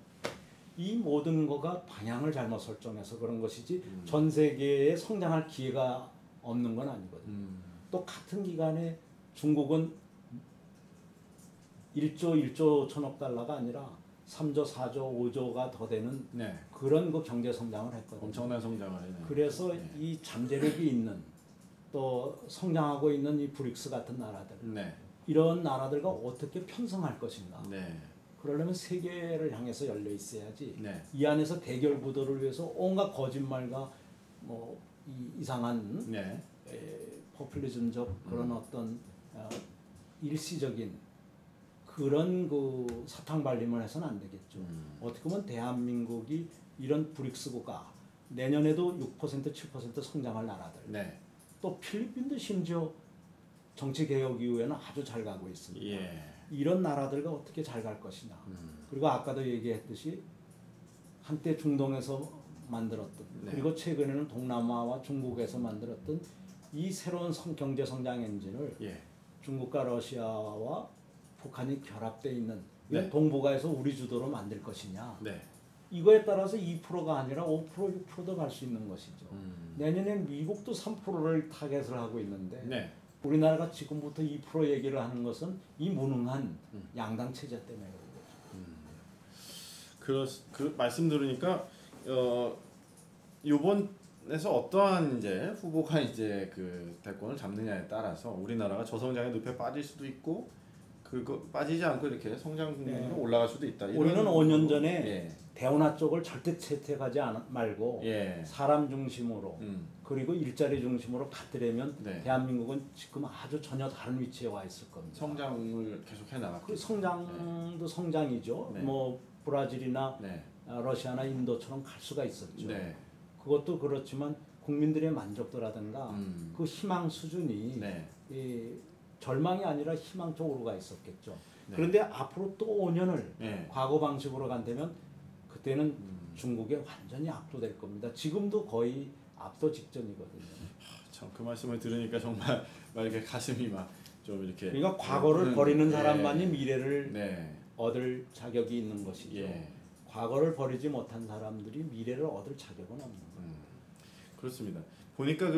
이 모든 거가 방향을 잘못 설정해서 그런 것이지 전 세계에 성장할 기회가 없는 건 아니거든요. 또 같은 기간에 중국은 1조 1천억 달러가 아니라 3조, 4조, 5조가 더 되는 네. 그런 그 경제 성장을 했거든요. 엄청난 성장을 해요. 그래서 네. 이 잠재력이 있는 또 성장하고 있는 이 브릭스 같은 나라들 네. 이런 나라들과 어떻게 편성할 것인가. 네. 그러려면 세계를 향해서 열려 있어야지. 네. 이 안에서 대결 구도를 위해서 온갖 거짓말과 뭐 이상한 네. 포퓰리즘적 그런 어떤 일시적인 그런 그 사탕 발림을 해서는 안 되겠죠. 어떻게 보면 대한민국이 이런 브릭스 국가 내년에도 6% 7% 성장할 나라들. 네. 또 필리핀도 심지어 정치 개혁 이후에는 아주 잘 가고 있습니다. 예. 이런 나라들과 어떻게 잘 갈 것이냐. 그리고 아까도 얘기했듯이 한때 중동에서 만들었던 네. 그리고 최근에는 동남아와 중국에서 만들었던 이 새로운 경제 성장 엔진을 예. 중국과 러시아와 북한이 결합되어 있는 네. 동북아에서 우리 주도로 만들 것이냐. 네. 이거에 따라서 2%가 아니라 5%, 6%도 갈 수 있는 것이죠. 내년에 미국도 3%를 타겟을 하고 있는데 네. 우리나라가 지금부터 2% 얘기를 하는 것은 이 무능한 양당 체제 때문에 그런 거죠. 그 말씀 들으니까 이번에서 어떠한 이제 후보가 이제 그 대권을 잡느냐에 따라서 우리나라가 저성장의 늪에 빠질 수도 있고 그거 빠지지 않고 이렇게 성장 국면으로 올라갈 수도 있다. 우리는 5년 전에 예. 대운하 쪽을 절대 채택하지 말고 예. 사람 중심으로 그리고 일자리 중심으로 갔더라면 네. 대한민국은 지금 아주 전혀 다른 위치에 와 있을 겁니다. 성장을 계속해 나갔고 그 성장도 성장이죠. 네. 뭐 브라질이나 네. 러시아나 인도처럼 갈 수가 있었죠. 네. 그것도 그렇지만 국민들의 만족도라든가 그 희망 수준이 네. 절망이 아니라 희망 쪽으로 가 있었겠죠. 네. 그런데 앞으로 또 5년을 네. 과거 방식으로 간다면 그때는 중국에 완전히 압도될 겁니다. 지금도 거의 압도 직전이거든요. 참 그 말씀을 들으니까 정말 막 이렇게 가슴이 막 좀 이렇게 그러니까 과거를 버리는 사람만이 네. 미래를 네. 얻을 자격이 있는 것이죠. 예. 과거를 버리지 못한 사람들이 미래를 얻을 자격은 없는 거예요. 그렇습니다. 보니까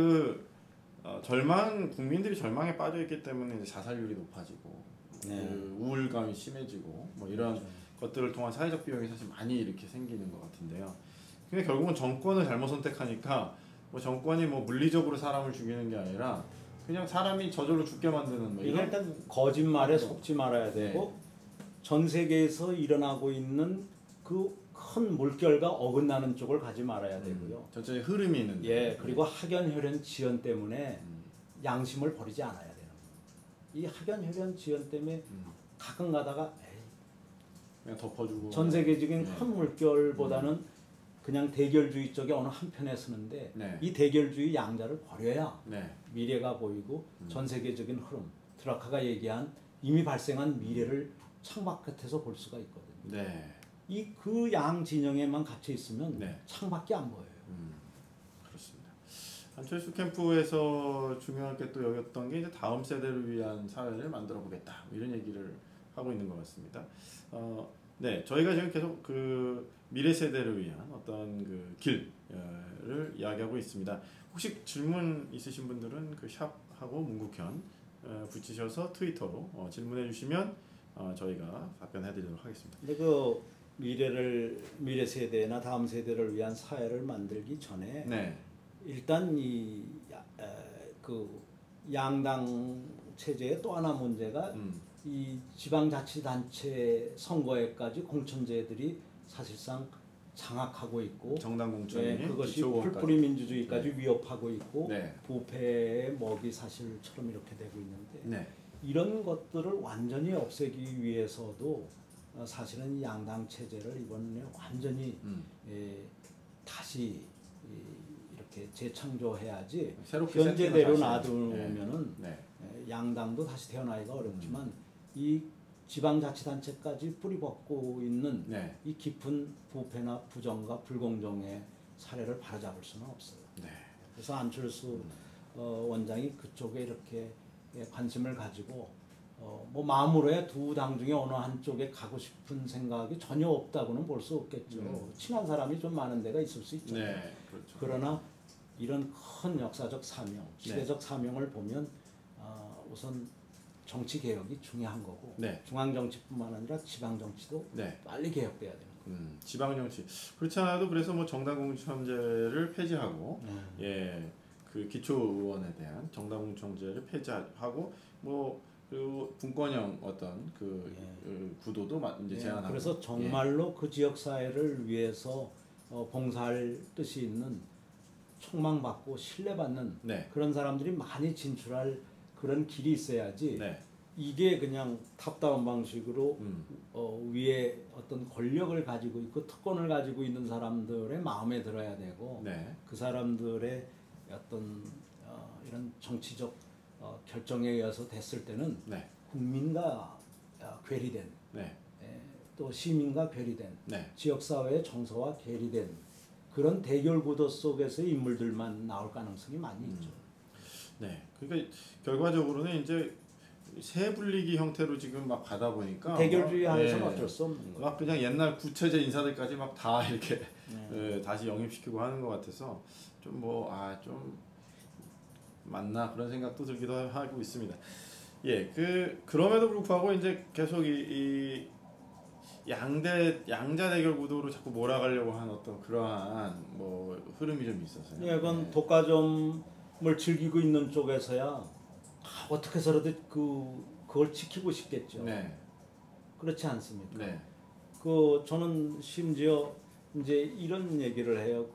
국민들이 절망에 빠져 있기 때문에 이제 자살률이 높아지고 네. 그 우울감이 심해지고 뭐 이런 그렇죠. 것들을 통한 사회적 비용이 사실 많이 이렇게 생기는 것 같은데요. 근데 결국은 정권을 잘못 선택하니까 뭐 정권이 뭐 물리적으로 사람을 죽이는 게 아니라 그냥 사람이 저절로 죽게 만드는 뭐 이건 이런 일단 거짓말에 속지 말아야 되고 전 세계에서 일어나고 있는 그 큰 물결과 어긋나는 쪽을 가지 말아야 되고요. 전체의 흐름이 있는데. 예, 그리고 학연혈연 지연 때문에 양심을 버리지 않아야 되는 거예요. 이 학연혈연 지연 때문에 가끔 가다가 그냥 덮어주고 전 세계적인 큰 물결보다는 그냥 대결주의 쪽에 어느 한편에 서는데 네. 이 대결주의 양자를 버려야 네. 미래가 보이고 전 세계적인 흐름, 드라카가 얘기한 이미 발생한 미래를 창밖에서 볼 수가 있거든요. 네. 이 그 양 진영에만 갇혀 있으면 네. 창밖에 안 보여요. 그렇습니다. 안철수 캠프에서 중요하게 또 여겼던 게 이제 다음 세대를 위한 사회를 만들어 보겠다 이런 얘기를 하고 있는 것 같습니다. 네, 저희가 지금 계속 그 미래 세대를 위한 어떤 그 길을 이야기하고 있습니다. 혹시 질문 있으신 분들은 그 샵하고 문국현 붙이셔서 트위터로 질문해 주시면 저희가 답변해드리도록 하겠습니다. 근데 그 미래 세대나 다음 세대를 위한 사회를 만들기 전에 네. 일단 그 양당 체제의 또 하나 문제가 이 지방자치단체 선거에까지 공천제들이 사실상 장악하고 있고 정당 공천이 네, 그것이 기초의원까지. 풀뿌리 민주주의까지 위협하고 있고 네. 부패의 먹이 사실처럼 이렇게 되고 있는데 네. 이런 것들을 완전히 없애기 위해서도 사실은 양당 체제를 이번에 완전히 다시 이렇게 재창조해야지 새롭게 현재대로 세팅을 다시. 놔두면은 네. 양당도 다시 태어나기가 어렵지만 이 지방자치단체까지 뿌리벗고 있는 네. 이 깊은 부패나 부정과 불공정의 사례를 바로잡을 수는 없어요. 네. 그래서 안철수 원장이 그쪽에 이렇게 관심을 가지고 뭐 마음으로야 두 당 중에 어느 한쪽에 가고 싶은 생각이 전혀 없다고는 볼 수 없겠죠. 친한 사람이 좀 많은 데가 있을 수 있죠. 네. 그렇죠. 그러나 이런 큰 역사적 사명, 시대적 사명을 보면 우선 정치 개혁이 중요한 거고 네. 중앙 정치뿐만 아니라 지방 정치도 네. 빨리 개혁돼야 되는 거예요. 지방 정치 그렇지 않아도 그래서 뭐 정당공천제를 폐지하고 예, 그 기초 의원에 대한 정당공천제를 폐지하고 뭐 그리고 분권형 어떤 그 구도도 이제 제한하고 그래서 정말로 그 지역 사회를 위해서 봉사할 뜻이 있는 촉망받고 신뢰받는 네. 그런 사람들이 많이 진출할 그런 길이 있어야지. 네. 이게 그냥 탑다운 방식으로 위에 어떤 권력을 가지고 있고 특권을 가지고 있는 사람들의 마음에 들어야 되고 네. 그 사람들의 어떤 이런 정치적 결정에 의해서 됐을 때는 네. 국민과 괴리된 네. 또 시민과 괴리된 네. 지역사회의 정서와 괴리된 그런 대결 구도 속에서의 인물들만 나올 가능성이 많이 있죠. 네. 그러니까 결과적으로는 이제 세 분리기 형태로 지금 막 가다 보니까 대결주의 안에서는 예, 어쩔 수 없는 거예요. 막 그냥 옛날 구체제 인사들까지 막 다 이렇게 다시 영입시키고 하는 것 같아서 좀 뭐 좀 맞나 그런 생각도 들기도 하고 있습니다. 예, 그럼에도 불구하고 이제 계속 이 양자 대결 구도로 자꾸 몰아가려고 하는 어떤 그러한 뭐 흐름이 좀 있었어요. 예, 그건 독과점을 즐기고 있는 쪽에서야 어떻게 해서라도 그걸 지키고 싶겠죠. 네. 그렇지 않습니까? 네. 저는 심지어 이제 이런 얘기를 해요.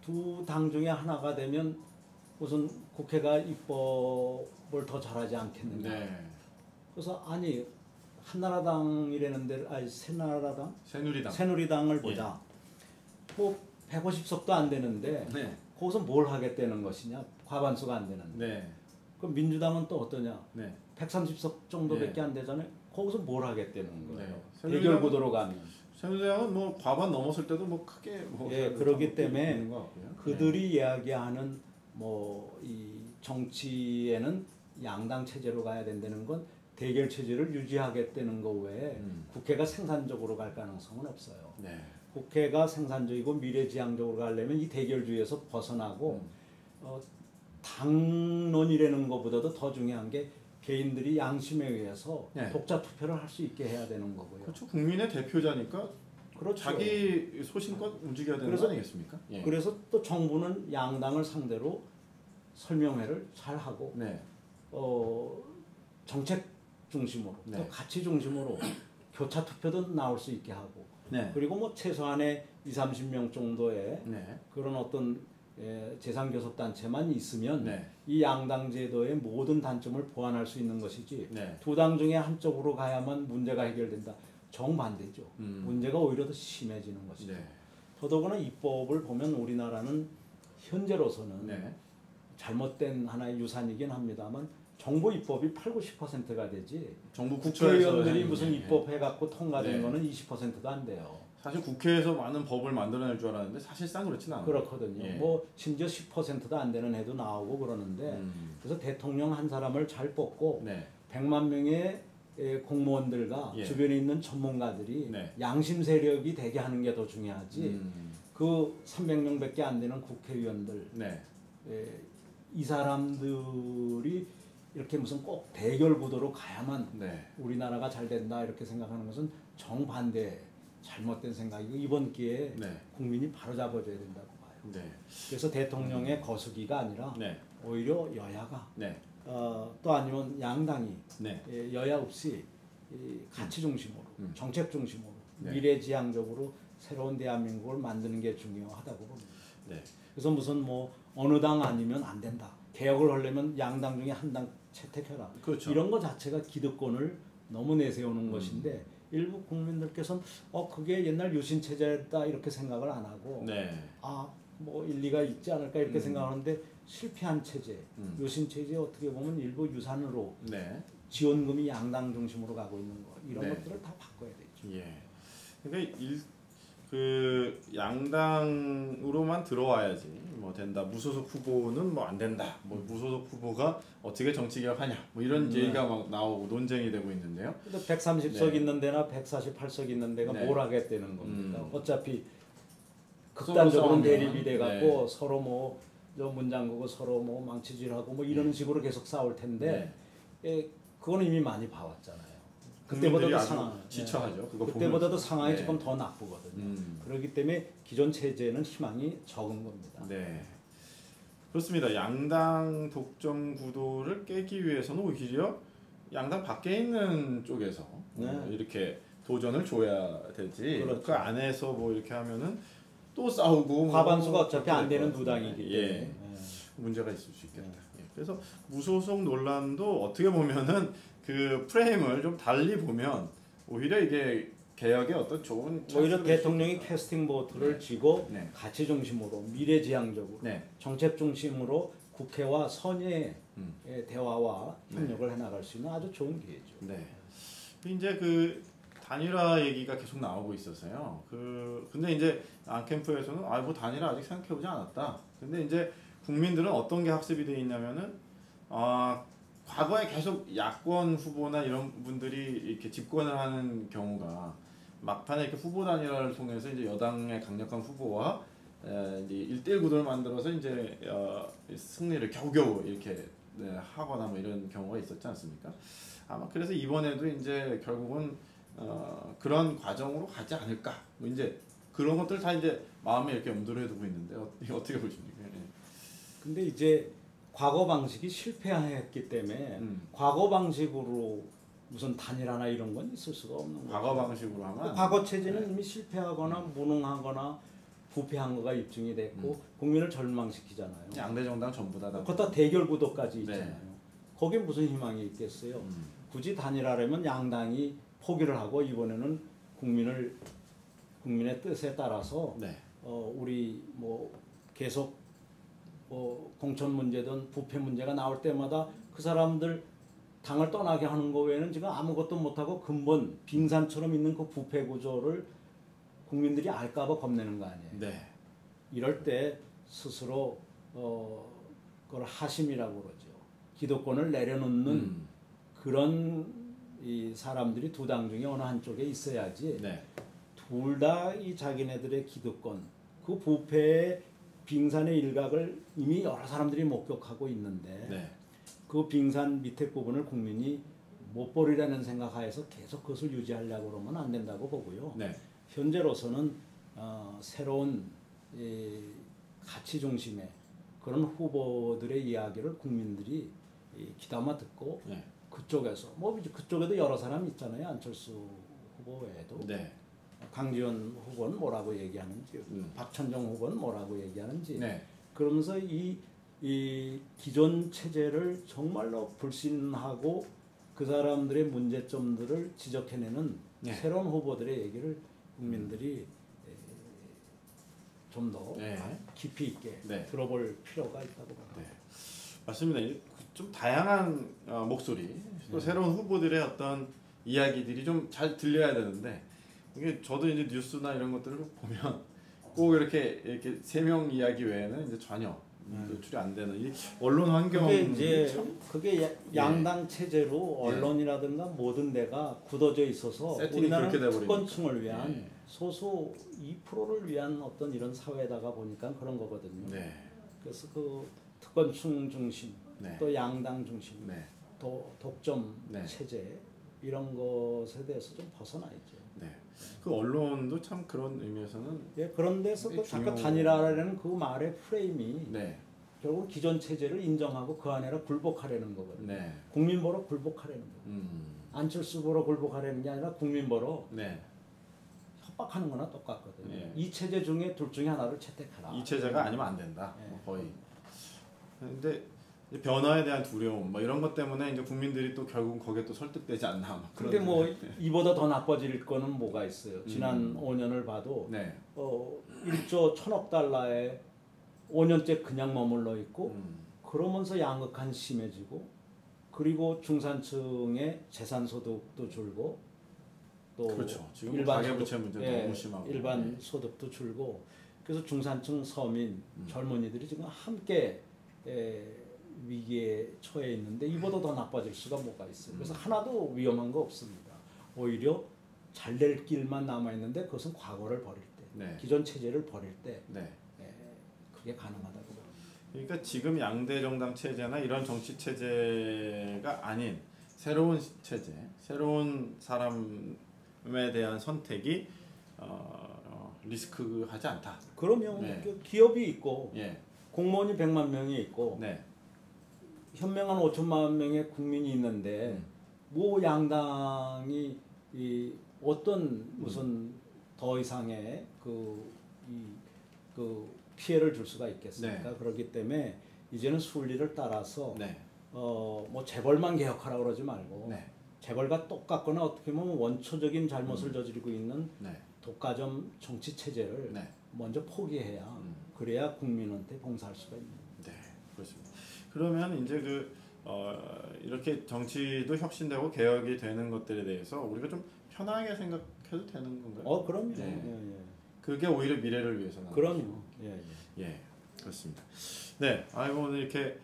두 당 중에 하나가 되면 우선 국회가 입법을 더 잘하지 않겠느냐. 네. 그래서 아니 한나라당이라는데 새나라당? 새누리당. 새누리당을 보자. 뭐 150석도 안 되는데 네. 거기서 뭘 하겠다는 것이냐? 과반수가 안 되는데. 네. 그럼 민주당은 또 어떠냐? 네. 130석 정도밖에 네. 안 되잖아요. 거기서 뭘 하겠다는 거예요. 네. 대결 구도로 가면. 새누리당은 뭐 과반 넘었을 때도 뭐 크게 그렇기 때문에 것 그들이 이야기하는 뭐 이 정치에는 양당 체제로 가야 된다는 건 대결 체제를 유지하겠다는 거 외에 국회가 생산적으로 갈 가능성은 없어요. 네. 국회가 생산적이고 미래지향적으로 가려면 이 대결주의에서 벗어나고 당론이라는 것보다도 더 중요한 게 개인들이 양심에 의해서 네. 독자 투표를 할 수 있게 해야 되는 거고요. 그렇죠. 국민의 대표자니까 그렇죠. 자기 소신껏 움직여야 되는 거 아니겠습니까? 예. 그래서 또 정부는 양당을 상대로 설명회를 잘 하고 네. 정책 중심으로 네. 또 가치 중심으로 교차 투표도 나올 수 있게 하고 네. 그리고 뭐 최소한의 20-30명 정도의 네. 그런 어떤 재상교섭단체만 있으면 네. 이 양당 제도의 모든 단점을 보완할 수 있는 것이지 네. 두 당 중에 한쪽으로 가야만 문제가 해결된다. 정반대죠. 문제가 오히려 더 심해지는 것이죠. 네. 더더구나 입법을 보면 우리나라는 현재로서는 네. 잘못된 하나의 유산이긴 합니다만 정부 입법이 80-90%가 되지 정부 국회의원들이 국회에서 무슨 입법해갖고 통과된 네. 거는 20%도 안 돼요. 사실 국회에서 많은 법을 만들어낼 줄 알았는데 사실상 그렇지는 않아요. 그렇거든요. 예. 뭐 심지어 10%도 안 되는 해도 나오고 그러는데 그래서 대통령 한 사람을 잘 뽑고 네. 100만 명의 공무원들과 예. 주변에 있는 전문가들이 네. 양심 세력이 되게 하는 게 더 중요하지. 그 300명밖에 안 되는 국회의원들 네. 이 사람들이 이렇게 무슨 꼭 대결 구도로 가야만 네. 우리나라가 잘 된다 이렇게 생각하는 것은 정반대 잘못된 생각이고 이번 기회에 네. 국민이 바로잡아줘야 된다고 봐요. 네. 그래서 대통령의 거수기가 아니라 네. 오히려 여야가 네. 또 아니면 양당이 네. 여야 없이 이 가치 중심으로 정책 중심으로 네. 미래지향적으로 새로운 대한민국을 만드는 게 중요하다고 봅니다. 네. 그래서 무슨 뭐 어느 당 아니면 안 된다. 개혁을 하려면 양당 중에 한 당 채택해라. 그렇죠. 이런 거 자체가 기득권을 너무 내세우는 것인데 일부 국민들께서는 그게 옛날 유신 체제다 이렇게 생각을 안 하고 네. 뭐 일리가 있지 않을까 이렇게 생각하는데 실패한 체제, 유신 체제 어떻게 보면 일부 유산으로 네. 지원금이 양당 중심으로 가고 있는 거 이런 네. 것들을 다 바꿔야 되죠. 예. 그러니까 그 양당으로만 들어와야지 뭐 된다. 무소속 후보는 뭐 안 된다. 뭐 무소속 후보가 어떻게 정치 개혁하냐. 뭐 이런 얘기가 막 나오고 논쟁이 되고 있는데요. 근데 130석 네. 있는 데나 148석 있는 데가 네. 뭘 하겠다는 겁니까? 어차피 서로 극단적으로 싸우면, 대립이 돼 갖고 네. 서로 뭐 저 문장그고 서로 뭐 망치질하고 뭐 이런 식으로 계속 싸울 텐데 그건 이미 많이 봐왔잖아요. 국민들이 그때보다도 아주 상황 지쳐하죠. 그거 그때보다도 보면서. 상황이 네. 조금 더 나쁘거든요. 그렇기 때문에 기존 체제는 희망이 적은 겁니다. 네. 그렇습니다. 양당 독점 구도를 깨기 위해서는 오히려 양당 밖에 있는 쪽에서 네. 이렇게 도전을 줘야 되지. 그렇죠. 그 안에서 뭐 이렇게 하면은 또 싸우고 과반수가 뭐 어차피 그렇게 안 되는 될것 두 같은데. 당이기 예. 때문에. 문제가 있을 수 있겠다. 예. 그래서 무소속 논란도 어떻게 보면은 그 프레임을 좀 달리 보면 오히려 이게 개혁의 어떤 좋은 오히려 찬스가 대통령이 있을 수 캐스팅 보트를 네. 쥐고 네. 가치 중심으로 미래지향적으로 있다. 네. 정책 중심으로 국회와 선의의 음. 대화와 네. 협력을 해나갈 수 있는 아주 좋은 기회죠. 네. 이제 그 단일화 얘기가 계속 나오고 있어서요. 근데 이제 안캠프에서는 뭐 단일화 아직 생각해보지 않았다. 근데 이제 국민들은 어떤 게 학습이 돼 있냐면은 과거에 계속 야권 후보나 이런 분들이 이렇게 집권을 하는 경우가 막판에 이렇게 후보 단일화를 통해서 이제 여당의 강력한 후보와 이제 1대1 구도를 만들어서 이제 승리를 겨우겨우 이렇게 하거나 뭐 이런 경우가 있었지 않습니까? 아마 그래서 이번에도 이제 결국은 그런 과정으로 가지 않을까. 뭐 이제 그런 것들 다 이제 마음에 이렇게 염두를 두고 있는데 어떻게 보십니까? 근데 이제 과거 방식이 실패했기 때문에 과거 방식으로 무슨 단일화나 이런 건 있을 수가 없는 거죠. 과거 방식으로 하면 과거 체제는 이미 실패하거나 무능하거나 부패한 거가 입증이 됐고 국민을 절망시키잖아요. 양대 정당 전부 다 거기다 대결 구도까지 있잖아요. 네. 거기에 무슨 희망이 있겠어요? 굳이 단일화라면 양당이 포기를 하고 이번에는 국민의 뜻에 따라서 네. 우리 뭐 계속 공천 문제든 부패 문제가 나올 때마다 그 사람들 당을 떠나게 하는 거 외에는 지금 아무것도 못하고 근본 빙산처럼 있는 그 부패 구조를 국민들이 알까봐 겁내는 거 아니에요. 네. 이럴 때 스스로 그걸 하심이라고 그러죠. 기득권을 내려놓는 그런 이 사람들이 두 당 중에 어느 한쪽에 있어야지. 네. 둘 다 이 자기네들의 기득권, 그 부패의 빙산의 일각을 이미 여러 사람들이 목격하고 있는데 네. 그 빙산 밑에 부분을 국민이 못 버리라는 생각하에서 계속 그것을 유지하려고 그러면 안 된다고 보고요. 네. 현재로서는 새로운 가치 중심의 그런 후보들의 이야기를 국민들이 귀담아 듣고 네. 그쪽에서 뭐 그쪽에도 여러 사람 있잖아요. 안철수 후보 외에도 네. 강지원 후보는 뭐라고 얘기하는지, 박찬정 후보는 뭐라고 얘기하는지. 네. 그러면서 이 기존 체제를 정말로 불신하고 그 사람들의 문제점들을 지적해내는 네. 새로운 후보들의 얘기를 국민들이 좀 더 네. 깊이 있게 네. 들어볼 필요가 있다고 봅니다. 네. 맞습니다. 좀 다양한 목소리, 또 새로운 후보들의 어떤 이야기들이 좀 잘 들려야 되는데 이게 저도 이제 뉴스나 이런 것들을 보면 꼭 이렇게 세 명 이야기 외에는 이제 전혀 노출이 안 되는 이 언론 환경 그게 양당 체제로 언론이라든가 모든 데가 굳어져 있어서 세팅이 우리나라는 그렇게 돼버리니까. 특권층을 위한 소수 2%를 위한 어떤 이런 사회다가 보니까 그런 거거든요. 네. 그래서 그 특권층 중심, 네. 또 양당 중심, 네. 독점 네. 체제 이런 것에 대해서 좀 벗어나야죠. 네. 그 언론도 참 그런 의미에서는 그런 데서 그 잠깐 단일화라는 그 말의 프레임이 네. 결국 기존 체제를 인정하고 그 안에라 굴복하려는 거거든요. 네. 국민 보러 굴복하려는 거예요. 안철수 보러 굴복하려는 게 아니라 국민 보러 네. 협박하는 거나 똑같거든요. 네. 이 체제 중에 둘 중에 하나를 채택하라. 이 체제가 아니면 안 된다. 네. 거의. 근데 변화에 대한 두려움, 뭐 이런 것 때문에 이제 국민들이 또 결국 거기에 또 설득되지 않나. 막 근데 그런 뭐 생각. 이보다 더 나빠질 거는 뭐가 있어요? 지난 5년을 봐도 네. 1조 1,000억 달러에 5년째 그냥 머물러 있고 음. 그러면서 양극한 심해지고 그 그리고 중산층의 재산 소득도 줄고 또 그렇죠. 지금 일반 가계부채 소득, 문제도 예, 너무 심하고. 일반 예. 소득도 줄고 그래서 중산층 서민 젊은이들이 지금 함께 위기에 처해 있는데 이보다 더 나빠질 수가 뭐가 있어요. 그래서 하나도 위험한 거 없습니다. 오히려 잘 될 길만 남아 있는데 그것은 과거를 버릴 때, 네. 기존 체제를 버릴 때 네. 그게 가능하다고 봅니다. 그러니까 지금 양대 정당 체제나 이런 정치 체제가 아닌 새로운 체제, 새로운 사람에 대한 선택이 리스크하지 않다. 그러면 네. 그 기업이 있고 예. 공무원이 100만 명이 있고 네. 현명한 5천만 명의 국민이 있는데 뭐 양당이 이 어떤 무슨 더 이상의 그 피해를 줄 수가 있겠습니까? 네. 그렇기 때문에 이제는 순리를 따라서 네. 뭐 재벌만 개혁하라고 그러지 말고 네. 재벌과 똑같거나 어떻게 보면 원초적인 잘못을 저지르고 있는 네. 독과점 정치 체제를 네. 먼저 포기해야 그래야 국민한테 봉사할 수가 있는. 네, 그렇습니다. 그러면 이제 이렇게 정치도 혁신되고 개혁이 되는 것들에 대해서 우리가 좀 편하게 생각해도 되는 건가요? 그럼요. 네. 예, 예. 그게 오히려 미래를 위해서는. 그럼요. 예, 예. 예, 그렇습니다. 네, 오늘 이렇게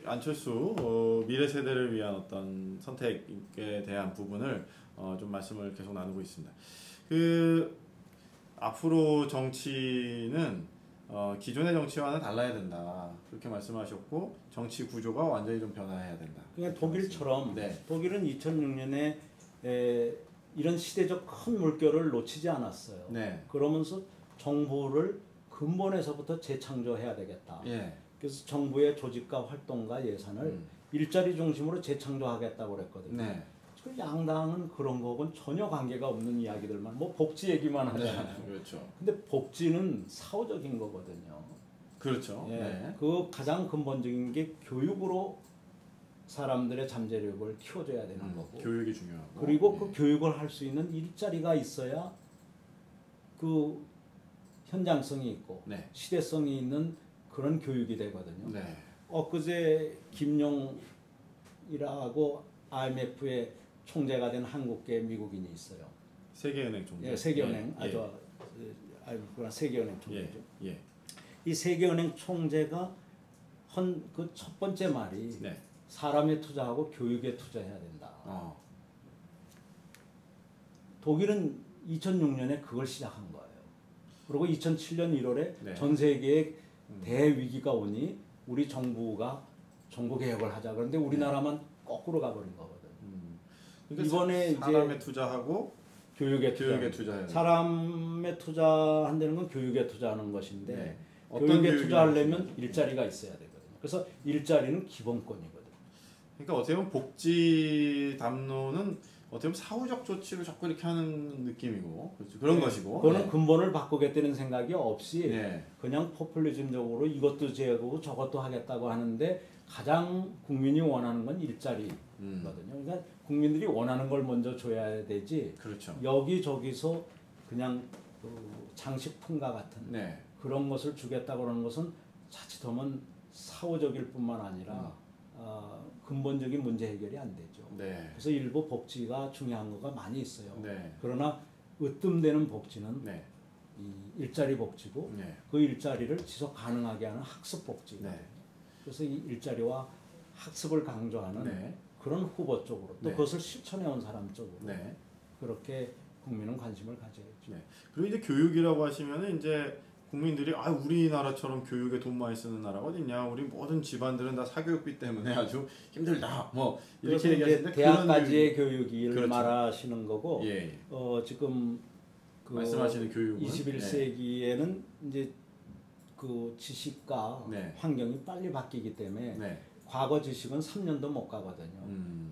안철수 미래 세대를 위한 어떤 선택에 대한 부분을 좀 말씀을 계속 나누고 있습니다. 앞으로 정치는 기존의 정치와는 달라야 된다. 그렇게 말씀하셨고 정치 구조가 완전히 좀 변화해야 된다. 그러니까 독일처럼 네. 독일은 2006년에 이런 시대적 큰 물결을 놓치지 않았어요. 네. 그러면서 정부를 근본에서부터 재창조해야 되겠다. 예. 그래서 정부의 조직과 활동과 예산을 일자리 중심으로 재창조하겠다고 그랬거든요. 네. 그 양당은 그런 거하고는 전혀 관계가 없는 이야기들만 뭐 복지 얘기만 하잖아요. 그렇죠. 근데 복지는 사후적인 거거든요. 그렇죠. 예, 네. 그 가장 근본적인 게 교육으로 사람들의 잠재력을 키워줘야 되는 거고. 교육이 중요하고. 그리고 그 교육을 할 수 있는 일자리가 있어야 그 현장성이 있고 네. 시대성이 있는 그런 교육이 되거든요. 네. 엊그제 김용이라고 IMF의 총재가 된 한국계 미국인이 있어요. 세계은행 총재. 예, 세계은행 예. IMF가 세계은행 총재죠. 예. 예. 이 세계은행 총재가 한 그 첫 번째 말이 네. 사람에 투자하고 교육에 투자해야 된다. 독일은 2006년에 그걸 시작한 거예요. 그리고 2007년 1월에 네. 전 세계에 대위기가 오니 우리 정부가 정부 개혁을 하자. 그런데 우리나라만 거꾸로 가버린 거거든. 그러니까 이번에 사람에 이제 투자하고 교육에 투자해야 사람에 투자한다는 건 교육에 투자하는 것인데 네. 교육에 투자하려면 일자리가 있어야 되거든요. 그래서 일자리는 기본권이거든요. 그러니까 어떻게 보면 복지 담론은 어떻게 보면 사후적 조치를 자꾸 이렇게 하는 느낌이고 그렇죠. 그런 것이고. 그거는 근본을 바꾸겠다는 생각이 없이 네. 그냥 포퓰리즘적으로 이것도 제거고 저것도 하겠다고 하는데 가장 국민이 원하는 건 일자리거든요. 그러니까 국민들이 원하는 걸 먼저 줘야 되지. 그렇죠. 여기저기서 그냥 그 장식품과 같은 네. 그런 것을 주겠다고 하는 것은 자칫하면 사후적일 뿐만 아니라 근본적인 문제 해결이 안 되죠. 네. 그래서 일부 복지가 중요한 거가 많이 있어요. 네. 그러나 으뜸되는 복지는 네. 이 일자리 복지고 네. 그 일자리를 지속 가능하게 하는 학습 복지거든요. 네. 그래서 이 일자리와 학습을 강조하는 네. 그런 후보 쪽으로 또 네. 그것을 실천해 온 사람 쪽으로 네. 그렇게 국민은 관심을 가져야죠. 네. 그리고 이제 교육이라고 하시면은 이제 국민들이 우리나라처럼 교육에 돈 많이 쓰는 나라가 어딨냐? 우리 모든 집안들은 다 사교육비 때문에 아주 힘들다. 뭐 그래서 이렇게 이제 얘기하시는데 대학까지의 교육을 그렇죠. 말하시는 거고 예. 지금 그 말씀하시는 교육은 21세기에는 이제 그 지식과 네. 환경이 빨리 바뀌기 때문에 네. 과거 지식은 3년도 못 가거든요.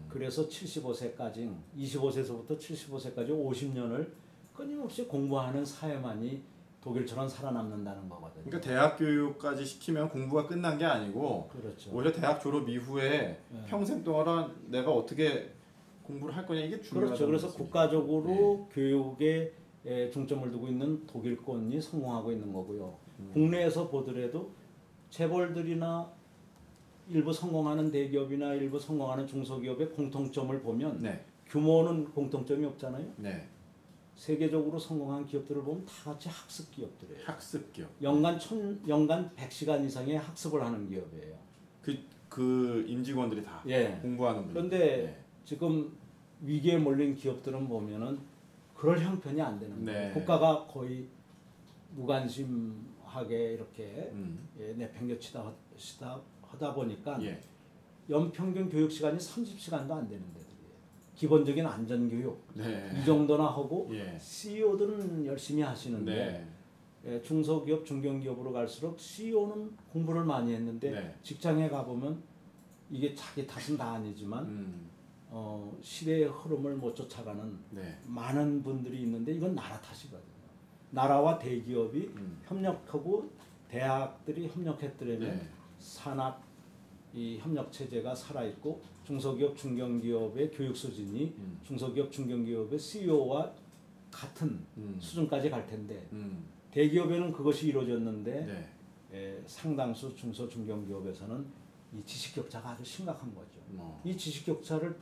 그래서 75세까지 25세에서부터 75세까지 50년을 끊임없이 공부하는 사회만이 독일처럼 살아남는다는 거거든요. 그러니까 대학 교육까지 시키면 공부가 끝난 게 아니고 그렇죠. 오히려 대학 졸업 이후에 네. 평생 동안 내가 어떻게 공부를 할 거냐 이게 중요하다. 그렇죠. 그래서 국가적으로 교육에 중점을 두고 있는 독일권이 성공하고 있는 거고요. 국내에서 보더라도 재벌들이나 일부 성공하는 대기업이나 일부 성공하는 중소기업의 공통점을 보면 네. 규모는 공통점이 없잖아요. 네. 세계적으로 성공한 기업들을 보면 다 같이 학습 기업들이에요. 학습 기업. 연간 100시간 이상의 학습을 하는 기업이에요. 그 임직원들이 다 예. 공부하는 분. 그런데 네. 지금 위기에 몰린 기업들은 보면은 그럴 형편이 안 되는 거예요. 네. 국가가 거의 무관심하게 이렇게 내팽겨치다 하다 보니까 예. 연평균 교육 시간이 30시간도 안 되는 데들이에요. 기본적인 안전교육 네. 이 정도나 하고 예. CEO들은 열심히 하시는데 네. 중소기업, 중견기업으로 갈수록 CEO는 공부를 많이 했는데 네. 직장에 가보면 이게 자기 탓은 다 아니지만 시대의 흐름을 못 쫓아가는 네. 많은 분들이 있는데 이건 나라 탓이거든요. 나라와 대기업이 협력하고 대학들이 협력했더라면 네. 산업 이 협력 체제가 살아 있고 중소기업, 중견기업의 교육 수준이 중소기업, 중견기업의 CEO와 같은 수준까지 갈 텐데 대기업에는 그것이 이루어졌는데 네. 상당수 중소, 중견기업에서는 이 지식 격차가 아주 심각한 거죠. 이 지식 격차를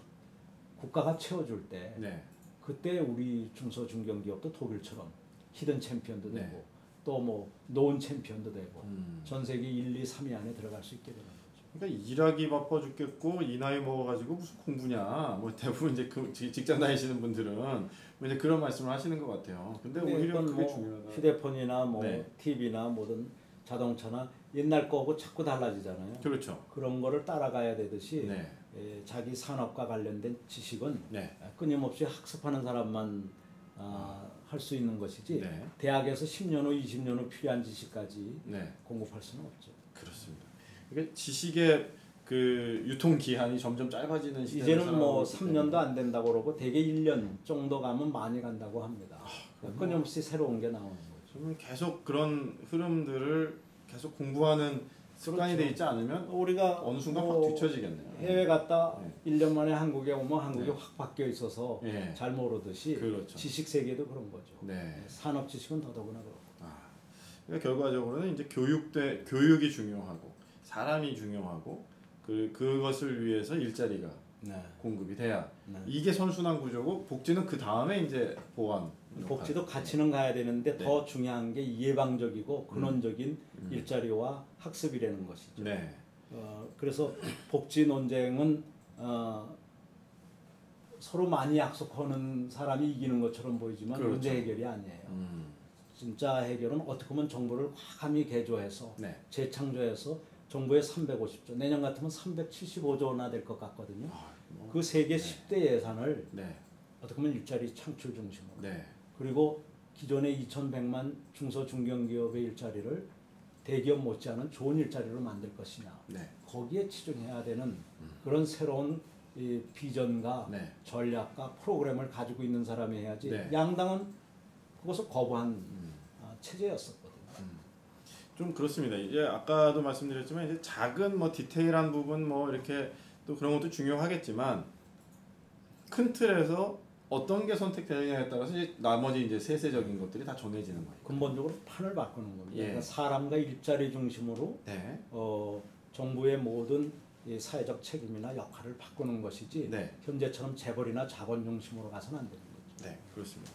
국가가 채워줄 때 네. 그때 우리 중소, 중견기업도 독일처럼 히든 챔피언도 네. 되고 또 뭐 노은 챔피언도 되고 전 세계 1, 2, 3위 안에 들어갈 수 있게 되는 거죠. 그러니까 일하기 바빠 죽겠고 이 나이 먹어가지고 무슨 공부냐. 뭐 대부분 이제 그 직장 다니시는 분들은 뭐 이제 그런 말씀을 하시는 것 같아요. 근데 오히려 그게 뭐 중요하다. 휴대폰이나 뭐 네. TV나 뭐든 자동차나 옛날 거하고 자꾸 달라지잖아요. 그렇죠. 그런 거를 따라가야 되듯이 네. 자기 산업과 관련된 지식은 네. 끊임없이 학습하는 사람만 할 수 있는 것이지 네. 대학에서 10년 후, 20년 후 필요한 지식까지 네. 공급할 수는 없죠. 그렇습니다. 그러니까 지식의 그 유통 기한이 점점 짧아지는 시대에 이제는 뭐 3년도 안 된다고 그러고 대개 1년 정도 가면 많이 간다고 합니다. 끊임없이 새로운 게 나오는 거죠. 그러면 계속 그런 흐름들을 계속 공부하는 습관이 그렇죠. 돼 있지 않으면 우리가 어느 순간 뭐 확 뒤처지겠네요. 해외 갔다 네. 1년 만에 한국에 오면 한국이 네. 확 바뀌어 있어서 네. 잘 모르듯이 그렇죠. 지식 세계도 그런 거죠. 네. 산업 지식은 더더구나 그렇고. 그러니까 결과적으로는 이제 교육이 중요하고 사람이 중요하고 그것을 위해서 일자리가 네. 공급이 돼야 네. 이게 선순환 구조고 복지는 그 다음에 이제 보완. 복지도 같이는 가야 되는데 네. 더 중요한 게 예방적이고 근원적인 일자리와 학습이라는 것이죠. 네. 그래서 복지 논쟁은 서로 많이 약속하는 사람이 이기는 것처럼 보이지만 그렇죠. 문제 해결이 아니에요. 진짜 해결은 어떻게 보면 정부를 과감히 개조해서 네. 재창조해서 정부의 350조 내년 같으면 375조 원나 될 것 같거든요. 뭐, 그 세계 10대 예산을 네. 어떻게 보면 일자리 창출 중심으로 네. 그리고 기존의 2,100만 중소 중견기업의 일자리를 대기업 못지않은 좋은 일자리로 만들 것이냐 네. 거기에 치중해야 되는 그런 새로운 이 비전과 네. 전략과 프로그램을 가지고 있는 사람이 해야지 네. 양당은 그것을 거부한 체제였었거든요. 좀 그렇습니다. 이제 아까도 말씀드렸지만 이제 작은 뭐 디테일한 부분 뭐 이렇게 또 그런 것도 중요하겠지만 큰 틀에서 어떤 게 선택되느냐에 따라서 이제 나머지 이제 세세적인 것들이 다 정해지는 거예요. 근본적으로 판을 바꾸는 겁니다. 예. 그러니까 사람과 일자리 중심으로 네. 정부의 모든 이 사회적 책임이나 역할을 바꾸는 것이지 네. 현재처럼 재벌이나 자본 중심으로 가서는 안 되는 거죠. 네, 그렇습니다.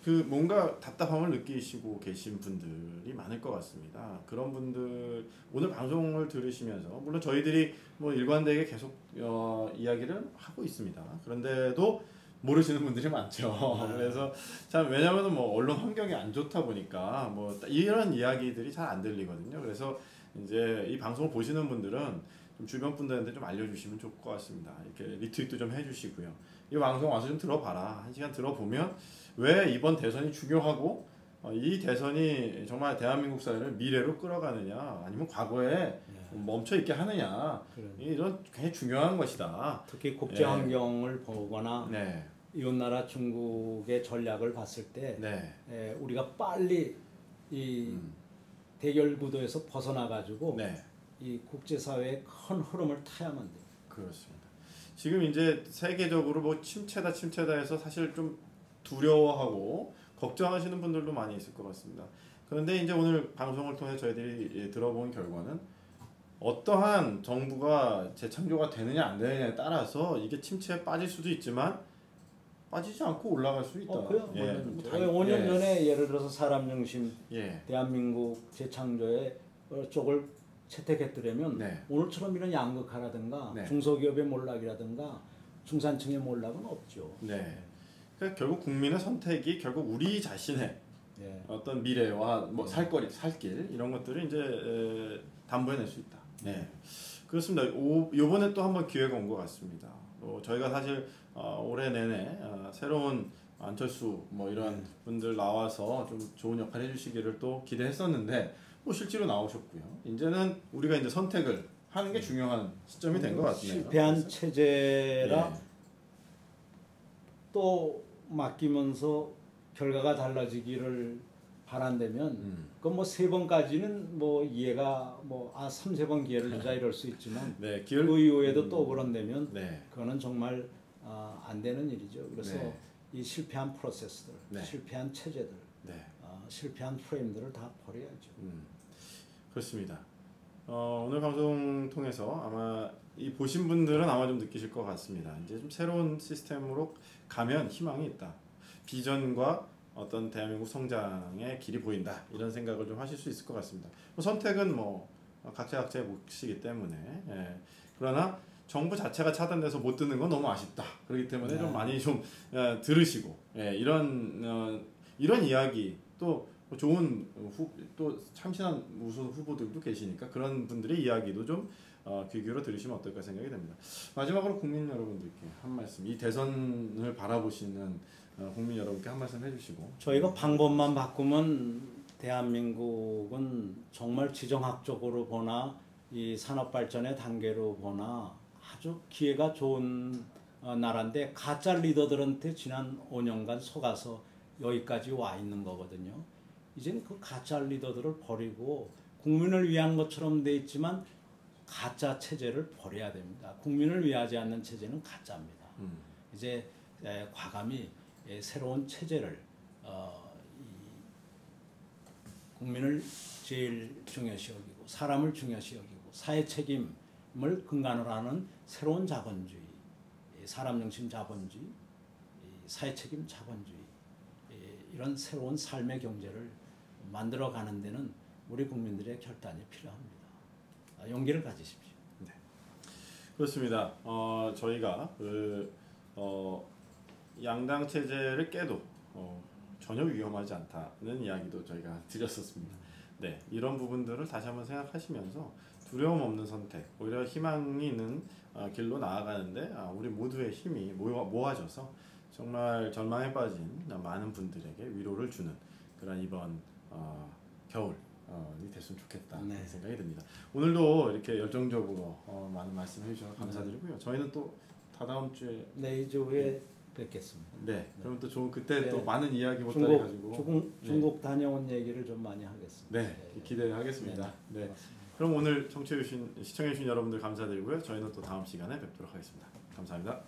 그 뭔가 답답함을 느끼시고 계신 분들이 많을 것 같습니다. 그런 분들 오늘 방송을 들으시면서 물론 저희들이 뭐 일관되게 계속 이야기를 하고 있습니다. 그런데도 모르시는 분들이 많죠. 그래서 참 왜냐하면 뭐 언론 환경이 안 좋다 보니까 뭐 이런 이야기들이 잘 안 들리거든요. 그래서 이제 이 방송을 보시는 분들은 좀 주변 분들한테 좀 알려주시면 좋을 것 같습니다. 이렇게 리트윗도 좀 해주시고요. 이 방송 와서 좀 들어봐라. 한 시간 들어보면 왜 이번 대선이 중요하고 이 대선이 정말 대한민국 사회를 미래로 끌어가느냐 아니면 과거에 멈춰 있게 하느냐 이런 굉장히 중요한 것이다. 특히 국제 환경을 보거나 네. 이웃나라 중국의 전략을 봤을 때 네. 우리가 빨리 이 대결 구도에서 벗어나가지고 네. 이 국제사회의 큰 흐름을 타야만 돼요. 그렇습니다. 지금 이제 세계적으로 뭐 침체다 해서 사실 좀 두려워하고 걱정하시는 분들도 많이 있을 것 같습니다. 그런데 이제 오늘 방송을 통해 저희들이 들어본 결과는 어떠한 정부가 재창조가 되느냐 안 되느냐에 따라서 이게 침체에 빠질 수도 있지만 빠지지 않고 올라갈 수 있다. 그요. 예. 5년 예. 전에 예를 들어서 사람 중심 예. 대한민국 재창조의 쪽을 채택했더라면 네. 오늘처럼 이런 양극화라든가 네. 중소기업의 몰락이라든가 중산층의 몰락은 없죠. 네. 그러니까 결국 국민의 선택이 결국 우리 자신의 예. 어떤 미래와 뭐 살거리, 살길 이런 것들을 이제 담보해낼 수 있다. 네, 그렇습니다. 요번에 또 한번 기회가 온 것 같습니다. 저희가 사실 올해 내내 새로운 안철수 뭐 이런 분들 나와서 좀 좋은 역할 해주시기를 또 기대했었는데 뭐 실제로 나오셨고요. 이제는 우리가 이제 선택을 하는 게 중요한 시점이 된 것 같네요. 실패한 그래서. 체제라 예. 또 맡기면서 결과가 달라지기를 바란다면 그건 뭐 3번까지는 뭐 이해가 뭐 3-4번 기회를 주자 이럴 수 있지만 네, 그 이후에도 또 그런다면 네. 그거는 정말 안 되는 일이죠. 그래서 네. 이 실패한 프로세스들, 네. 실패한 체제들, 네. 실패한 프레임들을 다 버려야죠. 그렇습니다. 오늘 방송 통해서 아마 이 보신 분들은 아마 좀 느끼실 것 같습니다. 이제 좀 새로운 시스템으로 가면 희망이 있다. 비전과 어떤 대한민국 성장의 길이 보인다. 이런 생각을 좀 하실 수 있을 것 같습니다. 선택은 뭐 각자의 몫이기 때문에 그러나 정부 자체가 차단돼서 못 듣는 건 너무 아쉽다. 그렇기 때문에 좀 많이 좀 들으시고 이런 이야기 또 좋은 또 참신한 우수 후보들도 계시니까 그런 분들의 이야기도 좀 귀 기울여 들으시면 어떨까 생각이 됩니다. 마지막으로 국민 여러분들께 한 말씀, 이 대선을 바라보시는 국민 여러분께 한 말씀 해주시고. 저희가 방법만 바꾸면 대한민국은 정말 지정학적으로 보나 이 산업 발전의 단계로 보나 아주 기회가 좋은 나라인데 가짜 리더들한테 지난 5년간 속아서 여기까지 와 있는 거거든요. 이제는 그 가짜 리더들을 버리고 국민을 위한 것처럼 돼 있지만 가짜 체제를 버려야 됩니다. 국민을 위하지 않는 체제는 가짜입니다. 이제 과감히 새로운 체제를 국민을 제일 중요시 여기고 사람을 중요시 여기고 사회 책임을 근간으로 하는 새로운 자본주의, 사람 중심 자본주의, 사회 책임 자본주의 이런 새로운 삶의 경제를 만들어가는 데는 우리 국민들의 결단이 필요합니다. 용기를 가지십시오. 네. 그렇습니다. 저희가 양당 체제를 깨도 전혀 위험하지 않다는 이야기도 저희가 드렸었습니다. 네, 이런 부분들을 다시 한번 생각하시면서 두려움 없는 선택, 오히려 희망이 있는 길로 나아가는데 우리 모두의 힘이 모아져서 정말 절망에 빠진 많은 분들에게 위로를 주는 그런 이번 겨울이 됐으면 좋겠다 네. 생각이 듭니다. 오늘도 이렇게 열정적으로 많은 말씀해 주셔서 감사드리고요. 저희는 또 다다음 주에 네, 2주 후에 뵙겠습니다. 네, 그럼 또 좋은 그때 네. 또 많은 이야기 못다해 가지고 중국 다녀온 얘기를 좀 많이 하겠습니다. 네, 기대하겠습니다. 네. 네. 그럼 오늘 시청해주신 여러분들 감사드리고요. 저희는 또 다음 시간에 뵙도록 하겠습니다. 감사합니다.